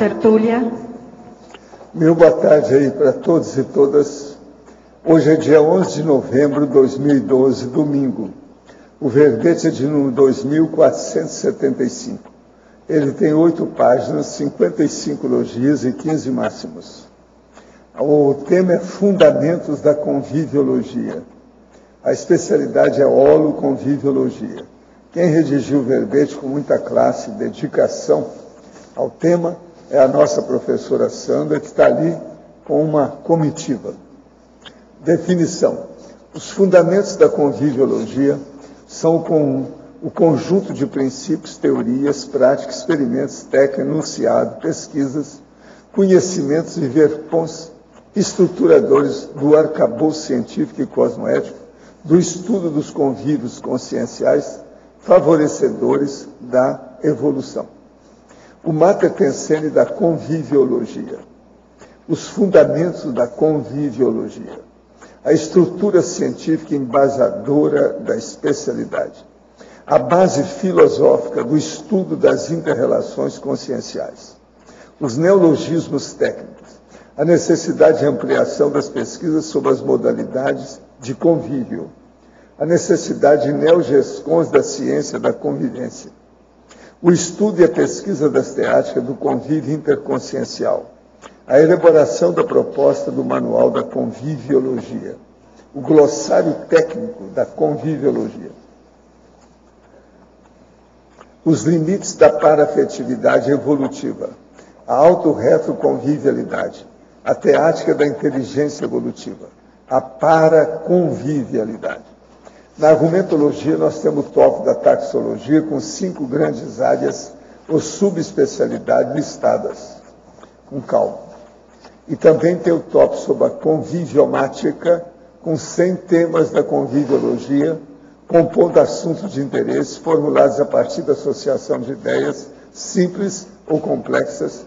Sertúlia. Meu boa tarde aí para todos e todas. Hoje é dia 11 de novembro de 2012, domingo. O verbete é de número 2475. Ele tem 8 páginas, 55 logias e 15 máximos. O tema é Fundamentos da Conviviologia. A especialidade é Holoconviviologia. Quem redigiu o verbete com muita classe e dedicação ao tema é a nossa professora Sandra, que está ali com uma comitiva. Definição. Os fundamentos da conviviologia são o conjunto de princípios, teorias, práticas, experimentos, técnicas, enunciados, pesquisas, conhecimentos e verpons estruturadores do arcabouço científico e cosmoético, do estudo dos convívios conscienciais, favorecedores da evolução. O mater pensende da conviviologia. Os fundamentos da conviviologia. A estrutura científica embasadora da especialidade. A base filosófica do estudo das inter-relações conscienciais. Os neologismos técnicos. A necessidade de ampliação das pesquisas sobre as modalidades de convívio. A necessidade de neogescons da ciência da convivência. O estudo e a pesquisa das teáticas do convívio interconsciencial. A elaboração da proposta do Manual da Conviviologia. O glossário técnico da conviviologia. Os limites da parafetividade evolutiva. A autorretroconvivialidade. A teática da inteligência evolutiva. A paraconvivialidade. Na argumentologia, nós temos o tópico da taxologia com 5 grandes áreas ou subespecialidades listadas, com calma. E também tem o tópico sobre a conviviomática, com 100 temas da conviviologia, compondo assuntos de interesse formulados a partir da associação de ideias simples ou complexas,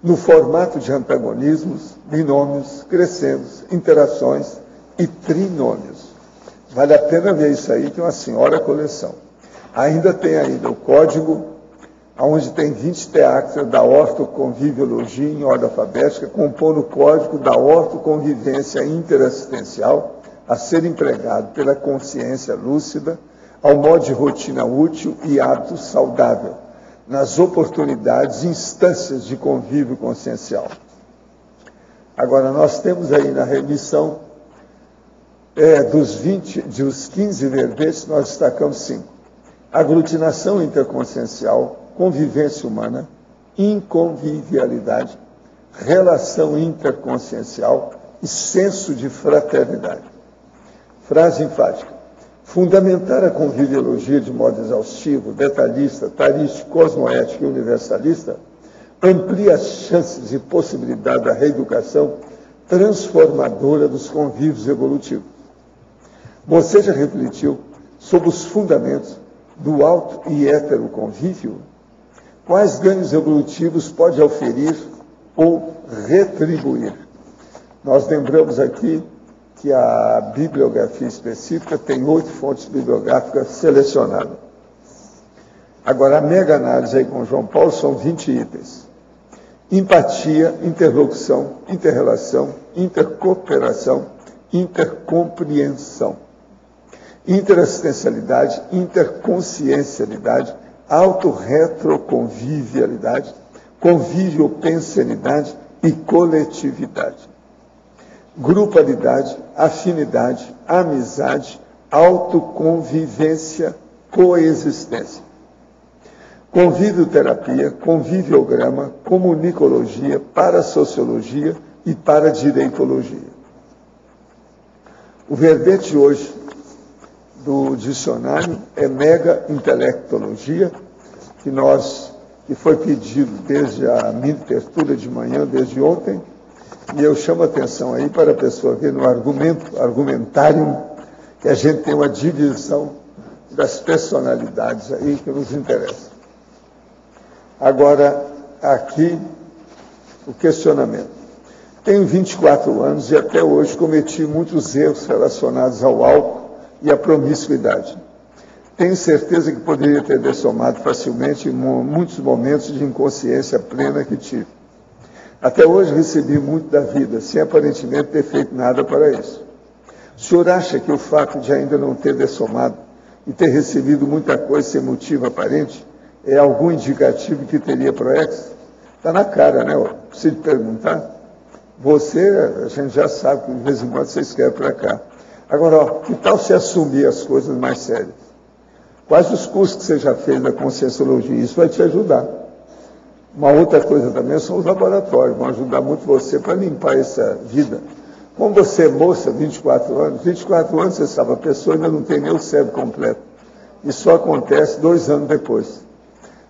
no formato de antagonismos, binômios, crescendos, interações e trinômios. Vale a pena ver isso aí, tem uma senhora coleção. Ainda tem o código, onde tem 20 teáticas da ortoconviviologia em ordem alfabética, compondo o código da ortoconvivência interassistencial a ser empregado pela consciência lúcida ao modo de rotina útil e hábito saudável, nas oportunidades e instâncias de convívio consciencial. Agora, nós temos aí na remissão dos 15 verbetes, nós destacamos 5. Aglutinação interconsciencial, convivência humana, inconvivialidade, relação interconsciencial e senso de fraternidade. Frase enfática. Fundamentar a conviviologia de modo exaustivo, detalhista, tarístico, cosmoético e universalista amplia as chances e possibilidade da reeducação transformadora dos convívios evolutivos. Você já refletiu sobre os fundamentos do auto e hétero convívio? Quais ganhos evolutivos pode oferir ou retribuir? Nós lembramos aqui que a bibliografia específica tem 8 fontes bibliográficas selecionadas. Agora, a mega análise aí com João Paulo são 20 itens. Empatia, interlocução, interrelação, intercooperação, intercompreensão. Interassistencialidade, interconsciencialidade, autorretroconvivialidade, conviviopensenidade e coletividade. Grupalidade, afinidade, amizade, autoconvivência, coexistência. Convivioterapia, conviviograma, comunicologia, parasociologia e paradireitologia. O verbete hoje do dicionário é mega intelectologia, que foi pedido desde a minha tertúlia de manhã, desde ontem, e eu chamo a atenção aí para a pessoa ver no argumentário, que a gente tem uma divisão das personalidades aí que nos interessa. Agora, aqui, o questionamento. Tenho 24 anos e até hoje cometi muitos erros relacionados ao álcool e à promiscuidade. Tenho certeza que poderia ter dessomado facilmente em muitos momentos de inconsciência plena que tive. Até hoje recebi muito da vida, sem aparentemente ter feito nada para isso. O senhor acha que o fato de ainda não ter dessomado e ter recebido muita coisa sem motivo aparente é algum indicativo que teria proex? Está na cara, né? Preciso perguntar. Você, a gente já sabe que de vez em quando você escreve para cá. Agora, que tal se assumir as coisas mais sérias? Quais os cursos que você já fez na Conscienciologia? Isso vai te ajudar. Uma outra coisa também são os laboratórios, vão ajudar muito você para limpar essa vida. Como você é moça, 24 anos você sabe, a pessoa ainda não tem nem o cérebro completo. Isso só acontece 2 anos depois.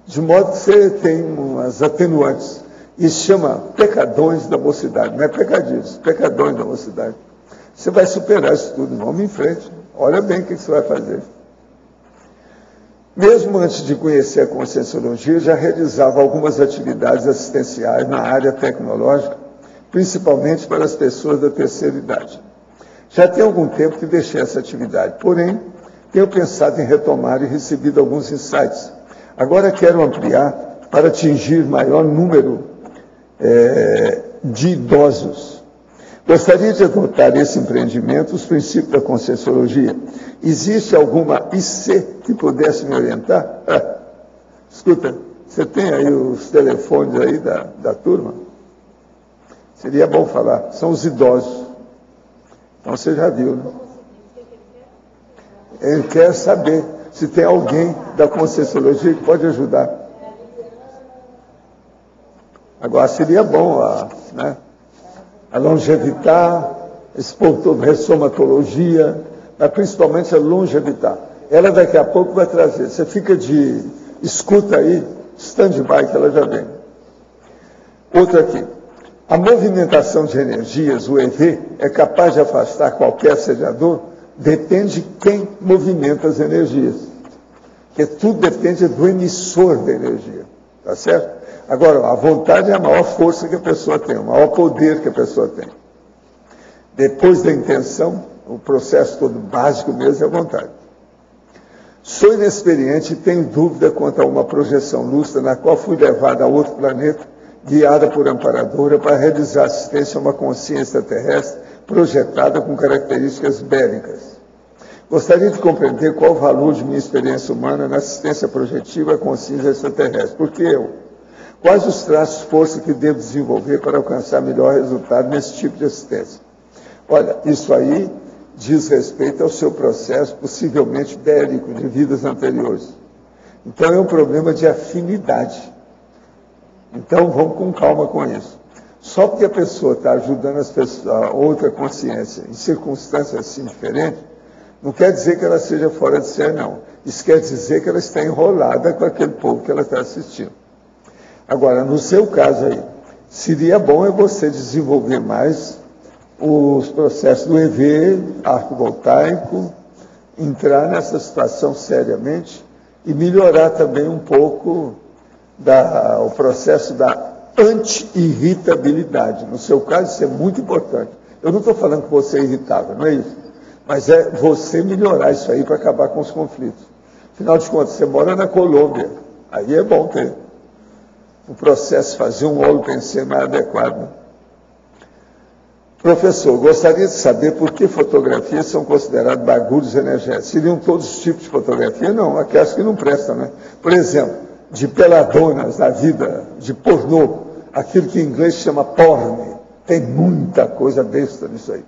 De modo que você tem umas atenuantes. Isso chama pecadões da mocidade, não é pecadinhos, pecadões da mocidade. Você vai superar isso tudo, vamos em frente. Olha bem o que você vai fazer. Mesmo antes de conhecer a Conscienciologia, já realizava algumas atividades assistenciais na área tecnológica, principalmente para as pessoas da terceira idade. Já tem algum tempo que deixei essa atividade, porém, tenho pensado em retomar e recebido alguns insights. Agora quero ampliar para atingir maior número de idosos. Gostaria de adotar esse empreendimento, os princípios da Conscienciologia. Existe alguma IC que pudesse me orientar? Escuta, você tem aí os telefones aí da turma? Seria bom falar. São os idosos. Então você já viu, né? Ele quer saber se tem alguém da Conscienciologia que pode ajudar. Agora seria bom, né? A longevitar, esse ponto de ressomatologia, mas principalmente a longevitar. Ela daqui a pouco vai trazer. Você fica de escuta aí, stand-by que ela já vem. Outra aqui. A movimentação de energias, o EV, é capaz de afastar qualquer assediador? Depende de quem movimenta as energias. Porque tudo depende do emissor da energia. Tá certo? Agora, a vontade é a maior força que a pessoa tem, o maior poder que a pessoa tem. Depois da intenção, o processo todo básico mesmo é a vontade. Sou inexperiente e tenho dúvida quanto a uma projeção lúcida na qual fui levada a outro planeta, guiada por amparadora, para realizar assistência a uma consciência terrestre projetada com características bélicas. Gostaria de compreender qual o valor de minha experiência humana na assistência projetiva à consciência extraterrestre. Por que eu? Quais os traços de força que devo desenvolver para alcançar melhor resultado nesse tipo de assistência? Olha, isso aí diz respeito ao seu processo possivelmente bélico de vidas anteriores. Então é um problema de afinidade. Então vamos com calma com isso. Só porque a pessoa está ajudando a outra consciência em circunstâncias assim diferentes, não quer dizer que ela seja fora de série, não. Isso quer dizer que ela está enrolada com aquele povo que ela está assistindo. Agora, no seu caso aí, seria bom você desenvolver mais os processos do EV, arco voltaico, entrar nessa situação seriamente e melhorar também um pouco o processo da anti-irritabilidade. No seu caso, isso é muito importante. Eu não estou falando que você é irritável, não é isso. Mas é você melhorar isso aí para acabar com os conflitos. Afinal de contas, você mora na Colômbia, aí é bom ter o processo, fazer um holopensê mais adequado. Professor, gostaria de saber por que fotografias são consideradas bagulhos energéticos. Seriam todos os tipos de fotografia? Não, aquelas que não prestam, né? Por exemplo, de peladonas da vida, de pornô, aquilo que em inglês chama porn. Tem muita coisa besta nisso aí.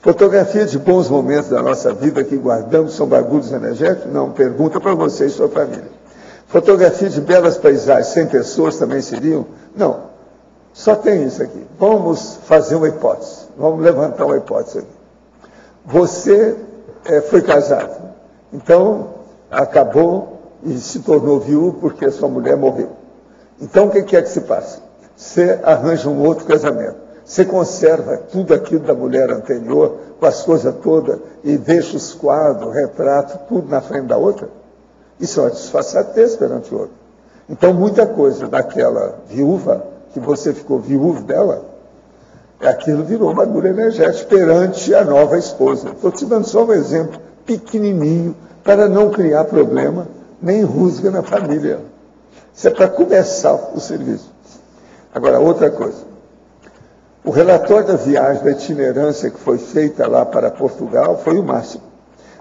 Fotografia de bons momentos da nossa vida que guardamos são bagulhos energéticos? Não, pergunta para você e sua família. Fotografia de belas paisagens sem pessoas também seriam? Não. Só tem isso aqui. Vamos fazer uma hipótese. Vamos levantar uma hipótese aqui. Você foi casado. Então, acabou e se tornou viúvo porque a sua mulher morreu. Então, o que é que se passa? Você arranja um outro casamento. Você conserva tudo aquilo da mulher anterior, com as coisas todas, e deixa os quadros, retratos, tudo na frente da outra? Isso é uma disfarçatez perante o outro. Então, muita coisa daquela viúva, que você ficou viúvo dela, aquilo virou bagulho energético perante a nova esposa. Estou te dando só um exemplo pequenininho, para não criar problema, nem rusga na família. Isso é para começar o serviço. Agora, outra coisa. O relatório da viagem, da itinerância que foi feita lá para Portugal, foi o máximo.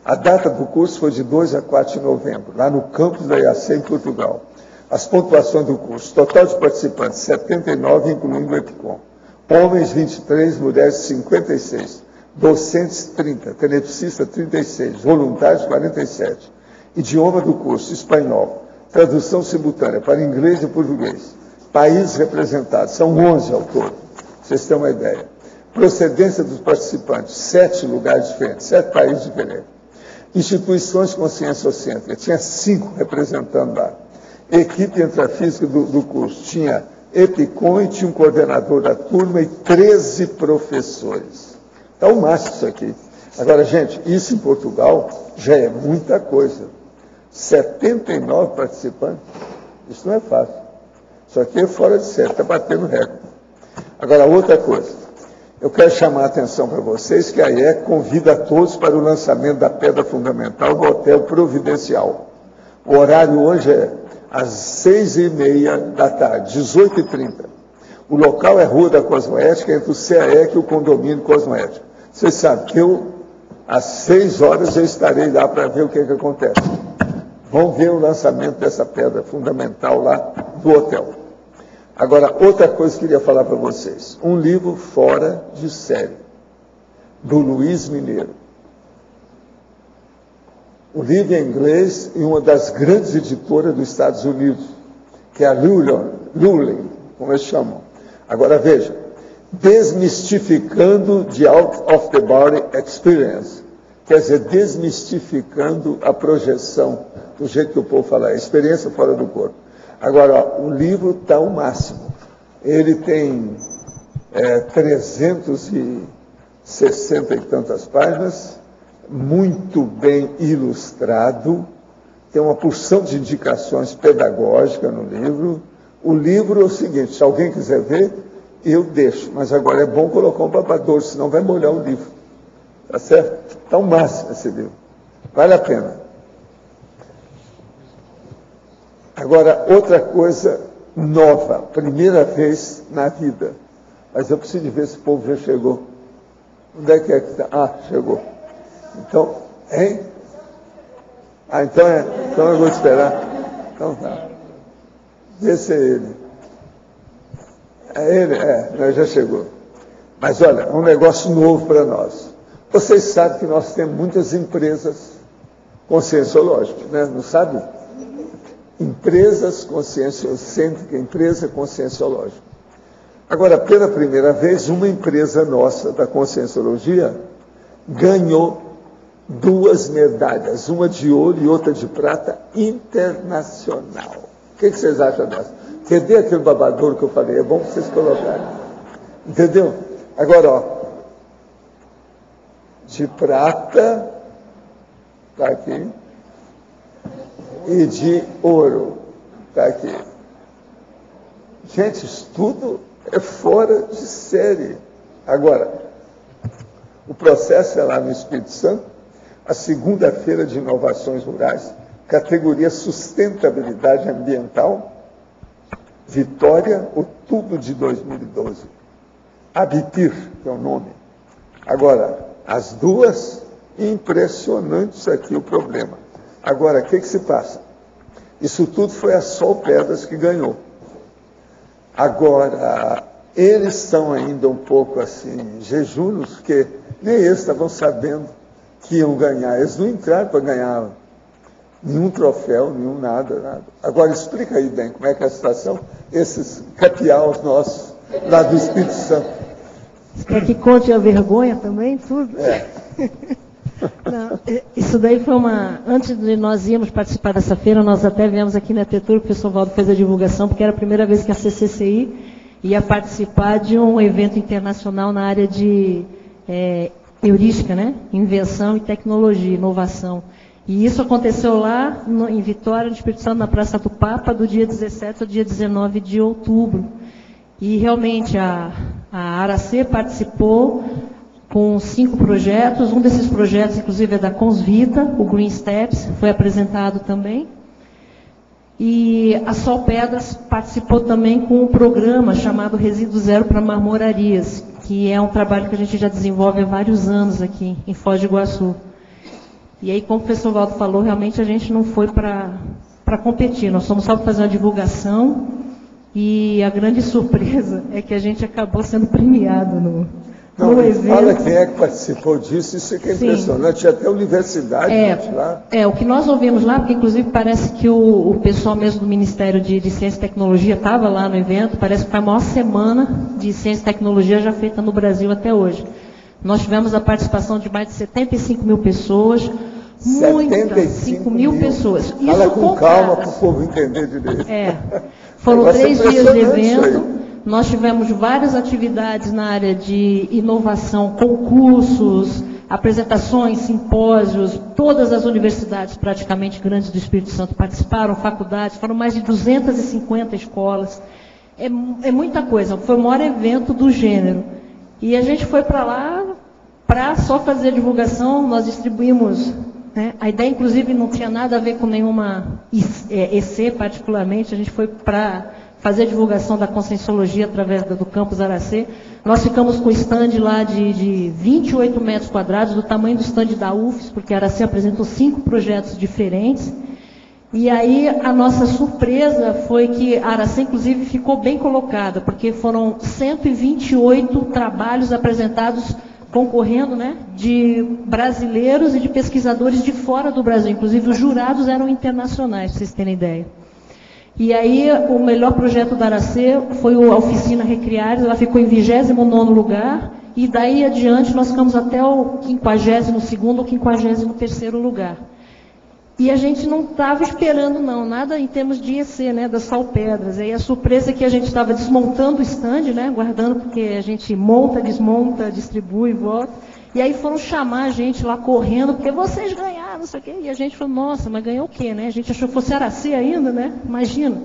A data do curso foi de 2 a 4 de novembro, lá no campus da IAC em Portugal. As pontuações do curso, total de participantes, 79, incluindo o EPICOM. Homens, 23, mulheres, 56. Docentes, 30. Telepiscista, 36. Voluntários, 47. Idioma do curso, espanhol. Tradução simultânea para inglês e português. Países representados, são 11 ao todo. Vocês têm uma ideia. Procedência dos participantes, 7 lugares diferentes, 7 países diferentes. Instituições conscienciocêntricas, tinha 5 representando lá. Equipe intrafísica do curso, tinha EPICOM e tinha um coordenador da turma e 13 professores. Então, o máximo isso aqui. Agora, gente, isso em Portugal já é muita coisa. 79 participantes, isso não é fácil. Isso aqui é fora de série, está batendo recorde. Agora, outra coisa. Eu quero chamar a atenção para vocês que a IEC convida a todos para o lançamento da pedra fundamental do Hotel Providencial. O horário hoje é às 6h30 da tarde, 18h30. O local é Rua da Cosmoética, entre o CAEC e o condomínio Cosmoética. Vocês sabem que às 6 horas, eu estarei lá para ver o que acontece. Vão ver o lançamento dessa pedra fundamental lá do hotel. Agora, outra coisa que eu queria falar para vocês. Um livro fora de série, do Luiz Mineiro. O livro é em inglês e uma das grandes editoras dos Estados Unidos, que é a Lulling, como eles chamam. Agora, veja, Desmistificando the Out of the Body Experience. Quer dizer, desmistificando a projeção, do jeito que o povo fala, a experiência fora do corpo. Agora, ó, o livro está o máximo. Ele tem 360 e tantas páginas, muito bem ilustrado, tem uma porção de indicações pedagógicas no livro. O livro é o seguinte, se alguém quiser ver, eu deixo, mas agora é bom colocar um babador, senão vai molhar o livro. Tá certo? Está o máximo esse livro. Vale a pena. Agora, outra coisa nova, primeira vez na vida. Mas eu preciso de ver se o povo já chegou. Onde é que está? Ah, chegou. Então, hein? Ah, então eu vou esperar. Então tá. Vê se é ele. É ele? É, já chegou. Mas olha, um negócio novo para nós. Vocês sabem que nós temos muitas empresas conscienciológicas, né? Não sabe? Empresas conscienciocêntricas, empresa conscienciológica. Agora, pela primeira vez, uma empresa nossa da conscienciologia ganhou 2 medalhas, uma de ouro e outra de prata, internacional. O que vocês acham dessa? Cadê aquele babadouro que eu falei? É bom que vocês colocarem. Entendeu? Agora, ó, de prata, está aqui, e de ouro, está aqui. Gente, isso tudo é fora de série. Agora, o processo é lá no Espírito Santo, a segunda-feira de inovações rurais, categoria sustentabilidade ambiental, Vitória, outubro de 2012. Habitir, que é o nome. Agora, as duas, impressionante isso aqui o problema. Agora, o que se passa? Isso tudo foi a Sol Pedras que ganhou. Agora, eles são ainda um pouco assim, jejunos, porque nem eles estavam sabendo que iam ganhar. Eles não entraram para ganhar nenhum troféu, nenhum nada. Agora, explica aí bem como é que é a situação, esses capiaus nossos, lá do Espírito Santo. Quer que conte a vergonha também, tudo? Não, isso daí foi antes de nós irmos participar dessa feira, nós até viemos aqui na Tetur, que o professor Valdo fez a divulgação, porque era a primeira vez que a CCCI ia participar de um evento internacional na área de heurística, né? Invenção e tecnologia, inovação. E isso aconteceu lá em Vitória, no Espírito Santo, na Praça do Papa, do dia 17 ao dia 19 de outubro. E realmente a ARAC participou com 5 projetos. Um desses projetos, inclusive, é da Consvita, o Green Steps, foi apresentado também. E a Sol Pedras participou também com um programa chamado Resíduo Zero para Marmorarias, que é um trabalho que a gente já desenvolve há vários anos aqui em Foz do Iguaçu. E aí, como o professor Valdo falou, realmente a gente não foi para competir, nós fomos só para fazer uma divulgação, e a grande surpresa é que a gente acabou sendo premiado no evento. Fala quem é que participou disso, isso é que é impressionante, tinha até universidade lá. O que nós ouvimos lá, porque inclusive parece que o pessoal mesmo do Ministério de Ciência e Tecnologia estava lá no evento, parece que foi a maior semana de Ciência e Tecnologia já feita no Brasil até hoje. Nós tivemos a participação de mais de 75 mil pessoas, muitas, 5 mil pessoas. Fala com calma para o povo entender direito. Foram 3 dias de evento. Nós tivemos várias atividades na área de inovação, concursos, apresentações, simpósios, todas as universidades praticamente grandes do Espírito Santo participaram, faculdades, foram mais de 250 escolas. É muita coisa, foi o maior evento do gênero. E a gente foi para lá para só fazer divulgação, nós distribuímos, né? A ideia inclusive não tinha nada a ver com nenhuma EC particularmente, a gente foi para fazer a divulgação da Conscienciologia através do Campus Aracê. Nós ficamos com o stand lá de 28 metros quadrados, do tamanho do stand da UFES, porque a Aracê apresentou 5 projetos diferentes. E aí a nossa surpresa foi que a Aracê, inclusive, ficou bem colocada, porque foram 128 trabalhos apresentados, concorrendo, né, de brasileiros e de pesquisadores de fora do Brasil. Inclusive, os jurados eram internacionais, para vocês terem ideia. E aí, o melhor projeto da Aracê foi a Oficina Recriares, ela ficou em 29º lugar, e daí adiante nós ficamos até o 52º ou 53º lugar. E a gente não estava esperando, não, nada em termos de EC, né, das Salpedras. Aí a surpresa é que a gente estava desmontando o stand, né, guardando, porque a gente monta, desmonta, distribui, volta. E aí foram chamar a gente lá correndo, porque vocês ganharam, não sei o quê. E a gente falou, nossa, mas ganhou o quê, né? A gente achou que fosse Aracê ainda, né? Imagina.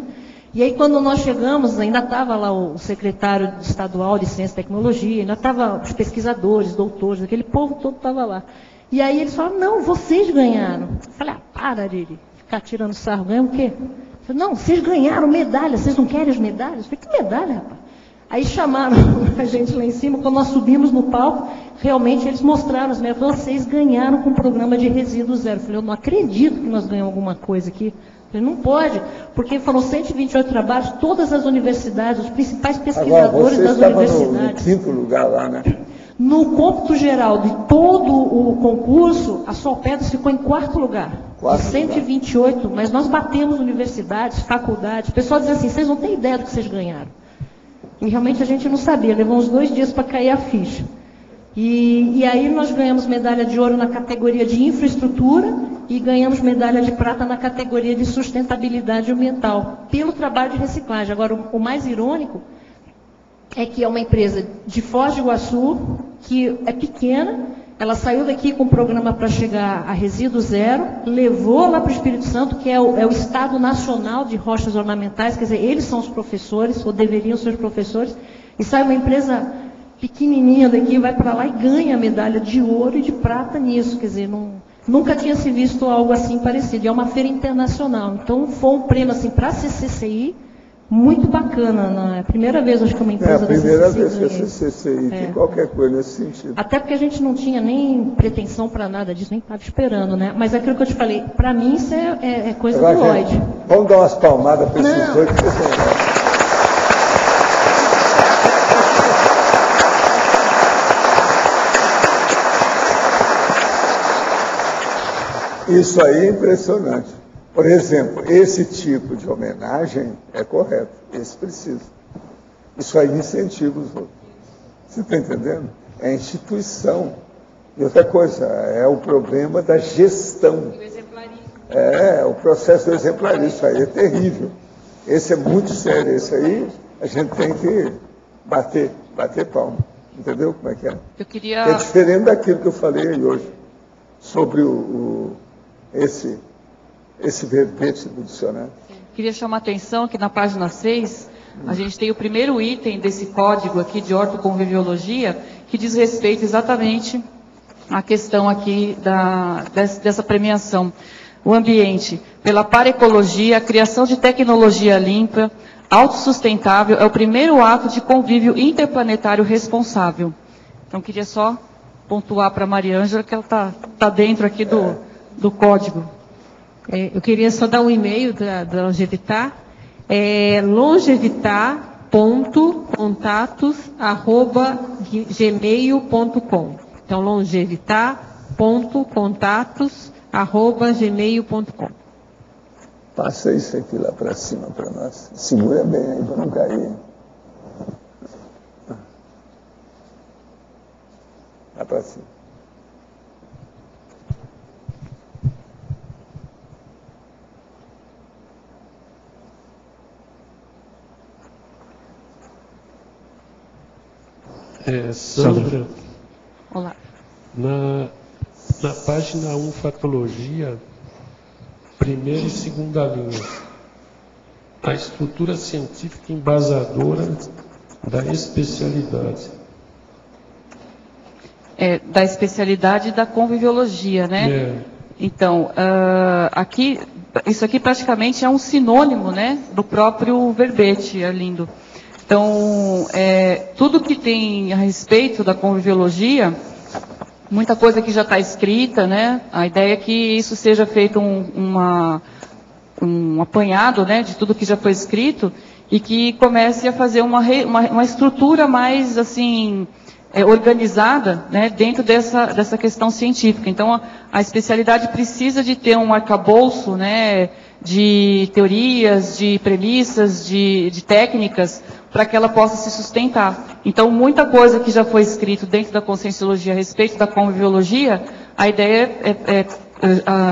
E aí quando nós chegamos, ainda estava lá o secretário estadual de Ciência e Tecnologia, ainda estavam os pesquisadores, doutores, aquele povo todo estava lá. E aí eles falaram, não, vocês ganharam. Eu falei, para de ficar tirando sarro, ganham o quê? Eu falei, não, vocês ganharam medalha, vocês não querem as medalhas? Eu falei, que medalha, rapaz? Aí chamaram a gente lá em cima, quando nós subimos no palco, realmente eles mostraram as medalhas. Vocês ganharam com o programa de resíduo zero. Eu falei, eu não acredito que nós ganhamos alguma coisa aqui. Eu falei, não pode, porque foram 128 trabalhos, todas as universidades, os principais pesquisadores das universidades. No 5º lugar lá, né? No cômputo geral de todo o concurso, a Salpedras ficou em 4º lugar. De 128, mas nós batemos universidades, faculdades. O pessoal diz assim, vocês não têm ideia do que vocês ganharam. E realmente a gente não sabia, levou uns 2 dias para cair a ficha. E aí nós ganhamos medalha de ouro na categoria de infraestrutura e ganhamos medalha de prata na categoria de sustentabilidade ambiental, pelo trabalho de reciclagem. Agora, o mais irônico é que é uma empresa de Foz do Iguaçu, que é pequena, ela saiu daqui com um programa para chegar a resíduo zero, levou lá para o Espírito Santo, que é o Estado Nacional de Rochas Ornamentais, quer dizer, eles são os professores, ou deveriam ser os professores, e sai uma empresa pequenininha daqui, vai para lá e ganha medalha de ouro e de prata nisso, quer dizer, nunca tinha se visto algo assim parecido, e é uma feira internacional. Então, foi um prêmio assim, para a CCCI, muito bacana. É a primeira vez, acho que uma empresa da CCCI. É a primeira vez que a CCCI tem qualquer coisa nesse sentido. Até porque a gente não tinha nem pretensão para nada disso, nem estava esperando, né? Mas aquilo que eu te falei, para mim isso é coisa do Lloyd. Vamos dar umas palmadas para esses dois, que vocês vão. Isso aí é impressionante. Por exemplo, esse tipo de homenagem é correto, esse precisa. Isso aí incentiva os outros. Você está entendendo? É instituição. E outra coisa, é o problema da gestão. O processo do exemplarismo, isso aí é terrível. Esse é muito sério, esse aí a gente tem que bater palma. Entendeu como é que é? É diferente daquilo que eu falei aí hoje, sobre esse verbete do dicionário. Queria chamar a atenção que na página 6, a gente tem o primeiro item desse código aqui de ortoconviviologia, que diz respeito exatamente à questão aqui dessa premiação. O ambiente, pela paraecologia, a criação de tecnologia limpa, autossustentável, é o primeiro ato de convívio interplanetário responsável. Então, queria só pontuar para a Maria Ângela que ela tá dentro aqui do código. Eu queria só dar um e-mail da Longevitar, longevitar.contatos@gmail.com. Então, longevitar.contatos@gmail.com. Passa isso aqui lá para cima para nós. Segura bem aí para não cair. Lá para cima. Sandra, Olá. na página 1, Fatologia, primeira e segunda linha, a estrutura científica embasadora da especialidade. Da especialidade da conviviologia, né? Então, aqui, isso aqui praticamente é um sinônimo, né, do próprio verbete, Arlindo. Então, tudo que tem a respeito da conviviologia, muita coisa que já está escrita, né? A ideia é que isso seja feito um apanhado, né, de tudo que já foi escrito e que comece a fazer uma estrutura mais, assim, organizada, né, dentro dessa questão científica. Então, a especialidade precisa de ter um arcabouço, né, de teorias, de premissas, de técnicas, para que ela possa se sustentar. Então, muita coisa que já foi escrito dentro da conscienciologia a respeito da conviviologia, a ideia é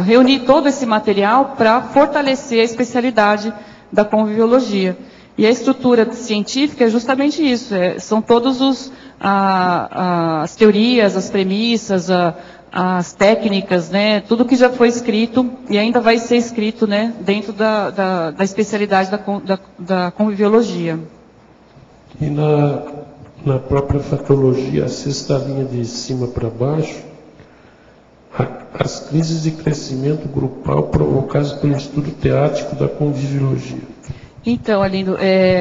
reunir todo esse material para fortalecer a especialidade da conviviologia. E a estrutura científica é justamente isso, são todos as teorias, as premissas, as técnicas, né, tudo que já foi escrito e ainda vai ser escrito, né, dentro da especialidade da conviviologia. E na própria fatologia, a sexta linha de cima para baixo, as crises de crescimento grupal provocadas pelo estudo teático da conviviologia. Então, Arlindo,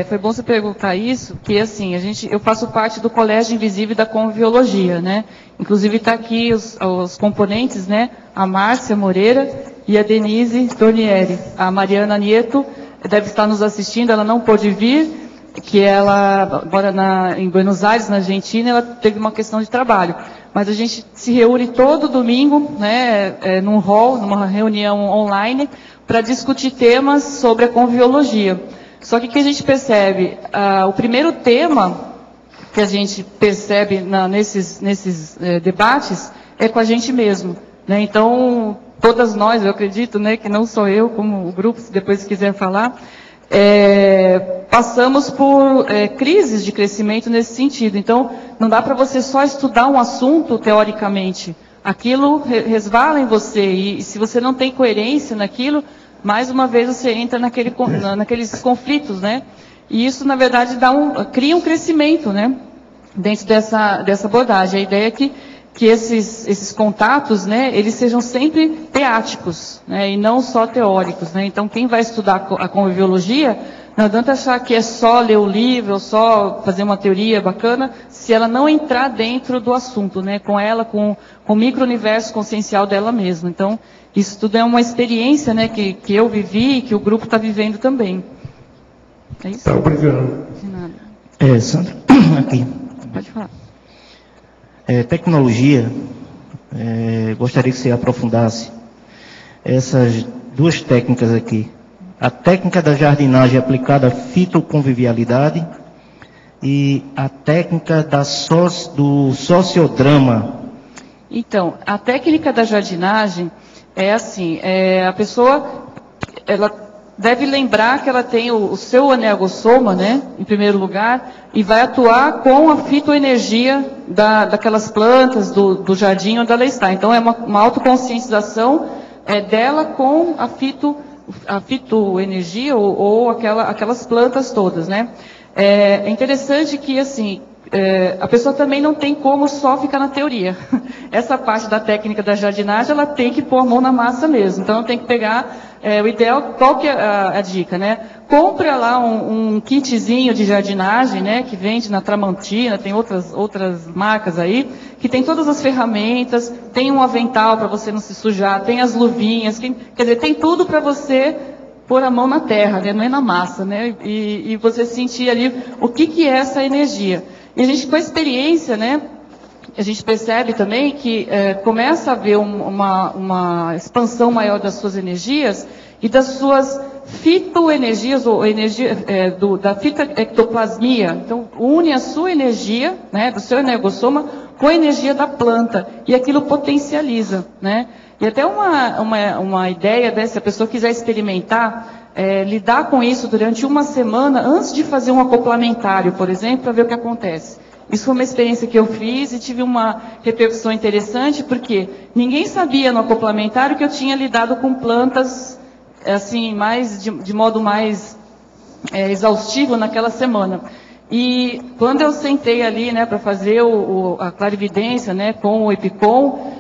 foi bom você perguntar isso, que assim, eu faço parte do Colégio Invisível da Conviviologia, né? Inclusive está aqui os componentes, né? A Márcia Moreira e a Denise Tornieri. A Mariana Nieto deve estar nos assistindo, ela não pôde vir, que ela agora em Buenos Aires, na Argentina, ela teve uma questão de trabalho. Mas a gente se reúne todo domingo, né, num hall, numa reunião online, para discutir temas sobre a conviviologia. Só que o que a gente percebe, o primeiro tema que a gente percebe nesses debates é com a gente mesmo, né? Então, todas nós, eu acredito, né, que não só eu, como o grupo, se depois quiser falar, passamos por crises de crescimento nesse sentido. Então, não dá para você só estudar um assunto teoricamente. Aquilo resvala em você, e se você não tem coerência naquilo, mais uma vez você entra naqueles conflitos, né? E isso, na verdade, cria um crescimento, né? Dentro dessa abordagem. A ideia é que esses contatos, né, eles sejam sempre teáticos, né, e não só teóricos, né? Então, quem vai estudar a conviviologia, não adianta achar que é só ler o livro, ou só fazer uma teoria bacana, se ela não entrar dentro do assunto, né, com o micro-universo consciencial dela mesma. Então, isso tudo é uma experiência, né, que eu vivi e que o grupo está vivendo também. É isso? Tá, obrigado. De nada. Sandra, aqui. Pode falar. Tecnologia, gostaria que você aprofundasse essas duas técnicas aqui. A técnica da jardinagem aplicada à fitoconvivialidade e a técnica do sociodrama. Então, a técnica da jardinagem é assim, a pessoa, ela deve lembrar que ela tem o seu aneagossoma, né, em primeiro lugar, e vai atuar com a fitoenergia daquelas plantas do jardim onde ela está. Então, é uma autoconscientização dela com a fitoenergia ou aquelas plantas todas, né. É interessante que, assim, a pessoa também não tem como só ficar na teoria. Essa parte da técnica da jardinagem, ela tem que pôr a mão na massa mesmo. Então, tem que pegar o ideal. Qual que é a dica, né? compra lá um kitzinho de jardinagem, né, que vende na Tramontina, tem outras marcas aí, que tem todas as ferramentas, tem um avental para você não se sujar, tem as luvinhas, quer dizer, tem tudo para você pôr a mão na terra, né, não é na massa, né, e você sentir ali o que é essa energia. E a gente, com a experiência, né, a gente percebe também que começa a haver uma expansão maior das suas energias e das suas fitoenergias, ou energia da fitoectoplasmia. Então, une a sua energia, né, do seu energossoma, com a energia da planta, e aquilo potencializa, né? E até uma ideia, né, se a pessoa quiser experimentar, lidar com isso durante uma semana, antes de fazer um acoplamentário, por exemplo, para ver o que acontece. Isso foi uma experiência que eu fiz e tive uma repercussão interessante, porque ninguém sabia no acoplamentário que eu tinha lidado com plantas assim, de modo mais exaustivo naquela semana. E quando eu sentei ali, né, para fazer a clarividência, né, com o Epicom,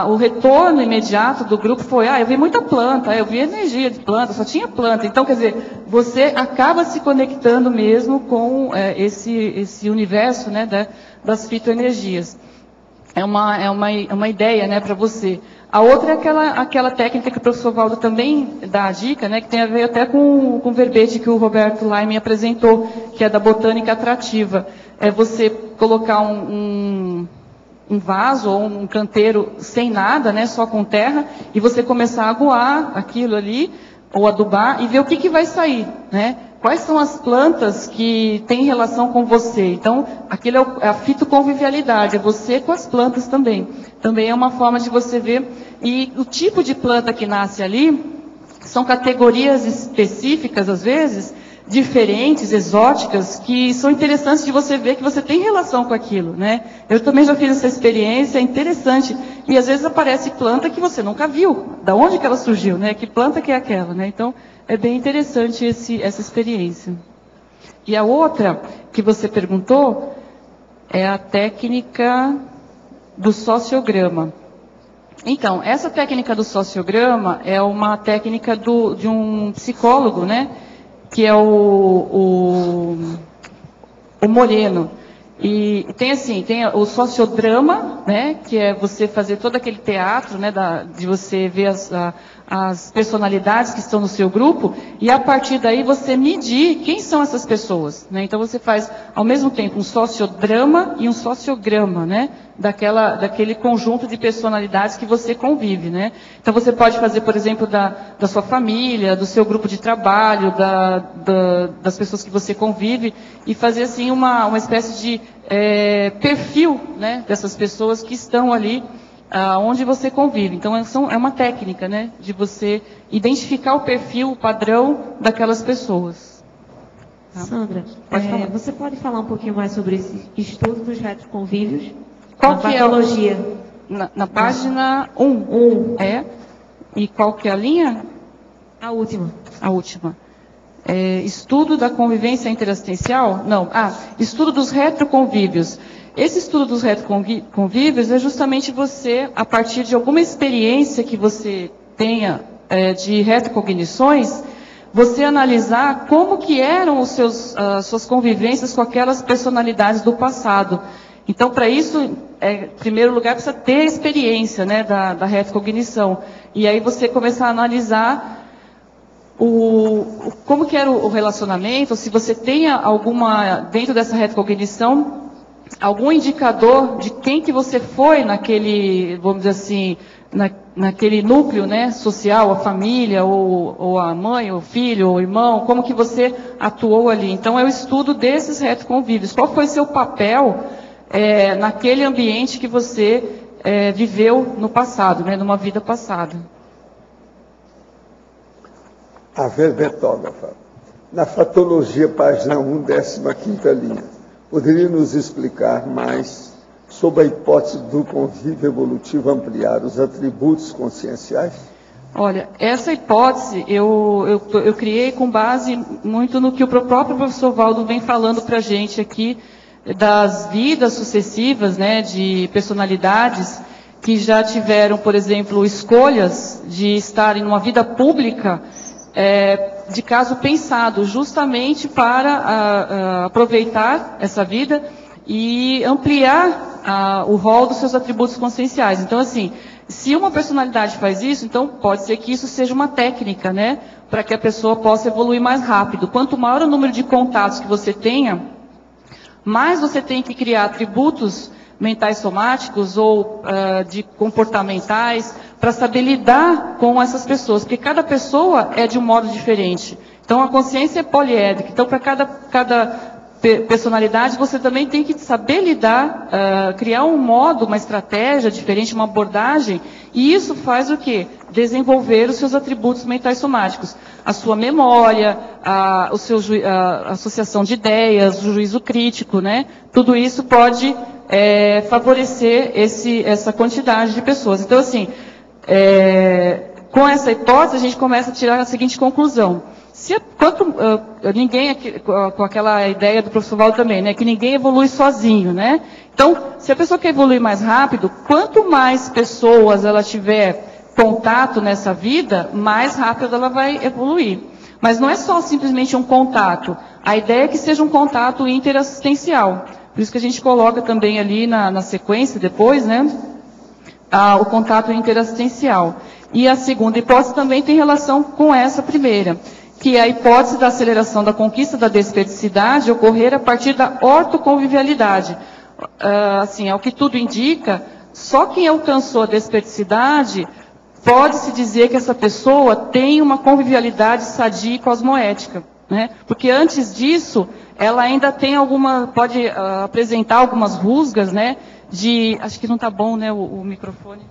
o retorno imediato do grupo foi, eu vi muita planta, eu vi energia de planta, só tinha planta. Então, quer dizer, você acaba se conectando mesmo com esse universo, né, das fitoenergias. É uma ideia, né, para você. A outra é aquela técnica que o professor Valdo também dá a dica, né, que tem a ver até com o verbete que o Roberto Laime apresentou, que é da botânica atrativa. É você colocar um vaso ou um canteiro sem nada, né, só com terra, e você começar a aguar aquilo ali, ou adubar, e ver o que vai sair, né? Quais são as plantas que têm relação com você? Então, aquilo é a fitoconvivialidade, é você com as plantas também. Também é uma forma de você ver. E o tipo de planta que nasce ali, são categorias específicas, às vezes, diferentes, exóticas, que são interessantes de você ver que você tem relação com aquilo, né? Eu também já fiz essa experiência, é interessante. E às vezes aparece planta que você nunca viu. Da onde que ela surgiu, né? Que planta que é aquela, né? Então, é bem interessante essa experiência. E a outra que você perguntou é a técnica do sociograma. Então, essa técnica do sociograma é uma técnica de um psicólogo, né? Que é o Moreno. E tem o sociodrama, né, que é você fazer todo aquele teatro, né, de você ver as personalidades que estão no seu grupo, e a partir daí você medir quem são essas pessoas, né? Então você faz ao mesmo tempo um sociodrama e um sociograma, né, daquele conjunto de personalidades que você convive, né? Então você pode fazer, por exemplo, da sua família, do seu grupo de trabalho, das pessoas que você convive, e fazer assim uma espécie de perfil, né, dessas pessoas que estão ali onde você convive. Então é uma técnica, né, de você identificar o perfil, o padrão daquelas pessoas. Tá? Sandra, você pode falar um pouquinho mais sobre esse estudo dos retroconvívios? Qual que patologia? Na página 1. E qual que é a linha? A última. A última. Estudo da convivência interassistencial? Não. Estudo dos retroconvívios. Esse estudo dos retroconvívios é justamente você, a partir de alguma experiência que você tenha de retrocognições, você analisar como que eram as suas convivências com aquelas personalidades do passado. Então, para isso, em primeiro lugar, precisa ter a experiência, né, da retrocognição. E aí você começar a analisar como que era o relacionamento, se você tem dentro dessa retrocognição, algum indicador de quem que você foi naquele, vamos dizer assim, naquele núcleo, né, social, a família, ou a mãe, ou o filho, ou o irmão, como que você atuou ali. Então, é o estudo desses retroconvívios. Qual foi seu papel naquele ambiente que você viveu no passado, né, numa vida passada. A verbetógrafa. Na fatologia, página 1, 15ª linha. Poderia nos explicar mais sobre a hipótese do convívio evolutivo ampliar os atributos conscienciais? Olha, essa hipótese eu criei com base muito no que o próprio professor Valdo vem falando para a gente aqui, das vidas sucessivas, né, de personalidades que já tiveram, por exemplo, escolhas de estarem numa vida pública de caso pensado, justamente para aproveitar essa vida e ampliar o rol dos seus atributos conscienciais. Então, assim, se uma personalidade faz isso, então pode ser que isso seja uma técnica, né, para que a pessoa possa evoluir mais rápido. Quanto maior o número de contatos que você tenha, mais você tem que criar atributos mentais somáticos ou de comportamentais para saber lidar com essas pessoas, porque cada pessoa é de um modo diferente. Então a consciência é poliédrica, então para cada personalidade você também tem que saber lidar, criar um modo, uma estratégia diferente, uma abordagem, e isso faz o quê? Desenvolver os seus atributos mentais somáticos. A sua memória, a associação de ideias, o juízo crítico, né? Tudo isso pode favorecer essa quantidade de pessoas. Então, assim, com essa hipótese, a gente começa a tirar a seguinte conclusão. Ninguém, com aquela ideia do professor Valdo também, né, que ninguém evolui sozinho, né? Então, se a pessoa quer evoluir mais rápido, quanto mais pessoas ela tiver contato nessa vida, mais rápido ela vai evoluir. Mas não é só simplesmente um contato. A ideia é que seja um contato interassistencial. Por isso que a gente coloca também ali na sequência, depois, né, o contato interassistencial. E a segunda hipótese também tem relação com essa primeira, que é a hipótese da aceleração da conquista da despeticidade ocorrer a partir da ortoconvivialidade. Assim, ao que tudo indica, só quem alcançou a despeticidade pode-se dizer que essa pessoa tem uma convivialidade sadia e cosmoética, né? Porque antes disso, ela ainda tem pode apresentar algumas rusgas, né? Acho que não está bom, né, o microfone.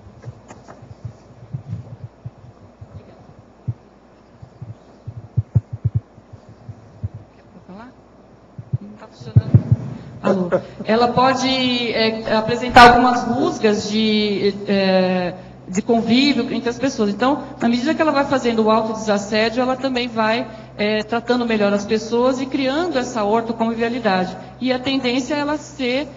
Alô. Ela pode apresentar algumas rusgas de convívio entre as pessoas. Então, na medida que ela vai fazendo o autodesassédio, ela também vai tratando melhor as pessoas e criando essa ortoconvivialidade. E a tendência é ela se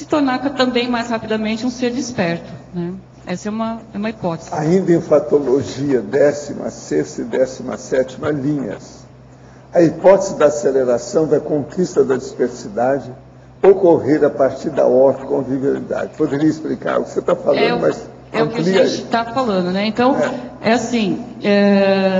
tornar também mais rapidamente um ser desperto, né? Essa é uma hipótese. Ainda em fatologia, 16ª e 17ª linhas, a hipótese da aceleração da conquista da dispersidade ocorrer a partir da ortoconvivialidade. Poderia explicar o que você está falando, mas é o que a gente está falando, né? Então, assim,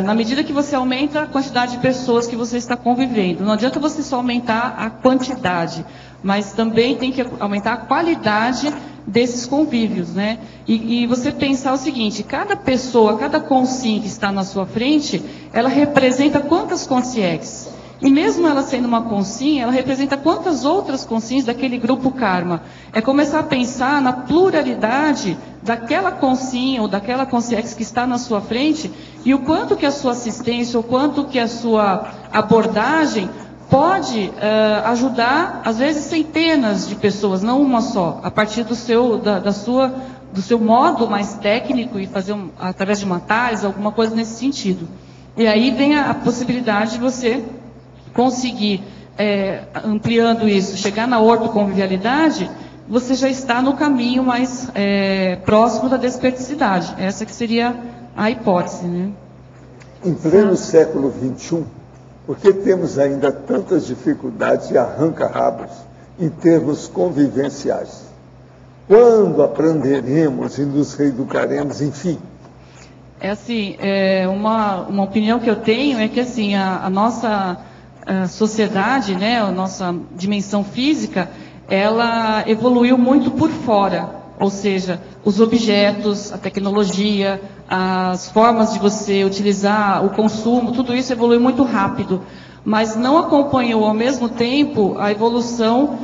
na medida que você aumenta a quantidade de pessoas que você está convivendo, não adianta você só aumentar a quantidade, mas também tem que aumentar a qualidade desses convívios, né? E você pensar o seguinte, cada pessoa, cada consciência que está na sua frente, ela representa quantas consciências? E mesmo ela sendo uma consciência, ela representa quantas outras consciências daquele grupo karma? É começar a pensar na pluralidade daquela consciência ou daquela consciência que está na sua frente e o quanto que a sua assistência, o quanto que a sua abordagem pode ajudar, às vezes, centenas de pessoas, não uma só, a partir do seu modo mais técnico e fazer através de uma análise, alguma coisa nesse sentido. E aí vem a possibilidade de você conseguir, ampliando isso, chegar na ortoconvivialidade, você já está no caminho mais próximo da desperticidade. Essa que seria a hipótese, né? Em pleno século XXI, por que temos ainda tantas dificuldades e arranca-rabos em termos convivenciais? Quando aprenderemos e nos reeducaremos, enfim? Uma opinião que eu tenho é que assim, a nossa sociedade, né, a nossa dimensão física, ela evoluiu muito por fora, ou seja, os objetos, a tecnologia, as formas de você utilizar, o consumo, tudo isso evoluiu muito rápido, mas não acompanhou ao mesmo tempo a evolução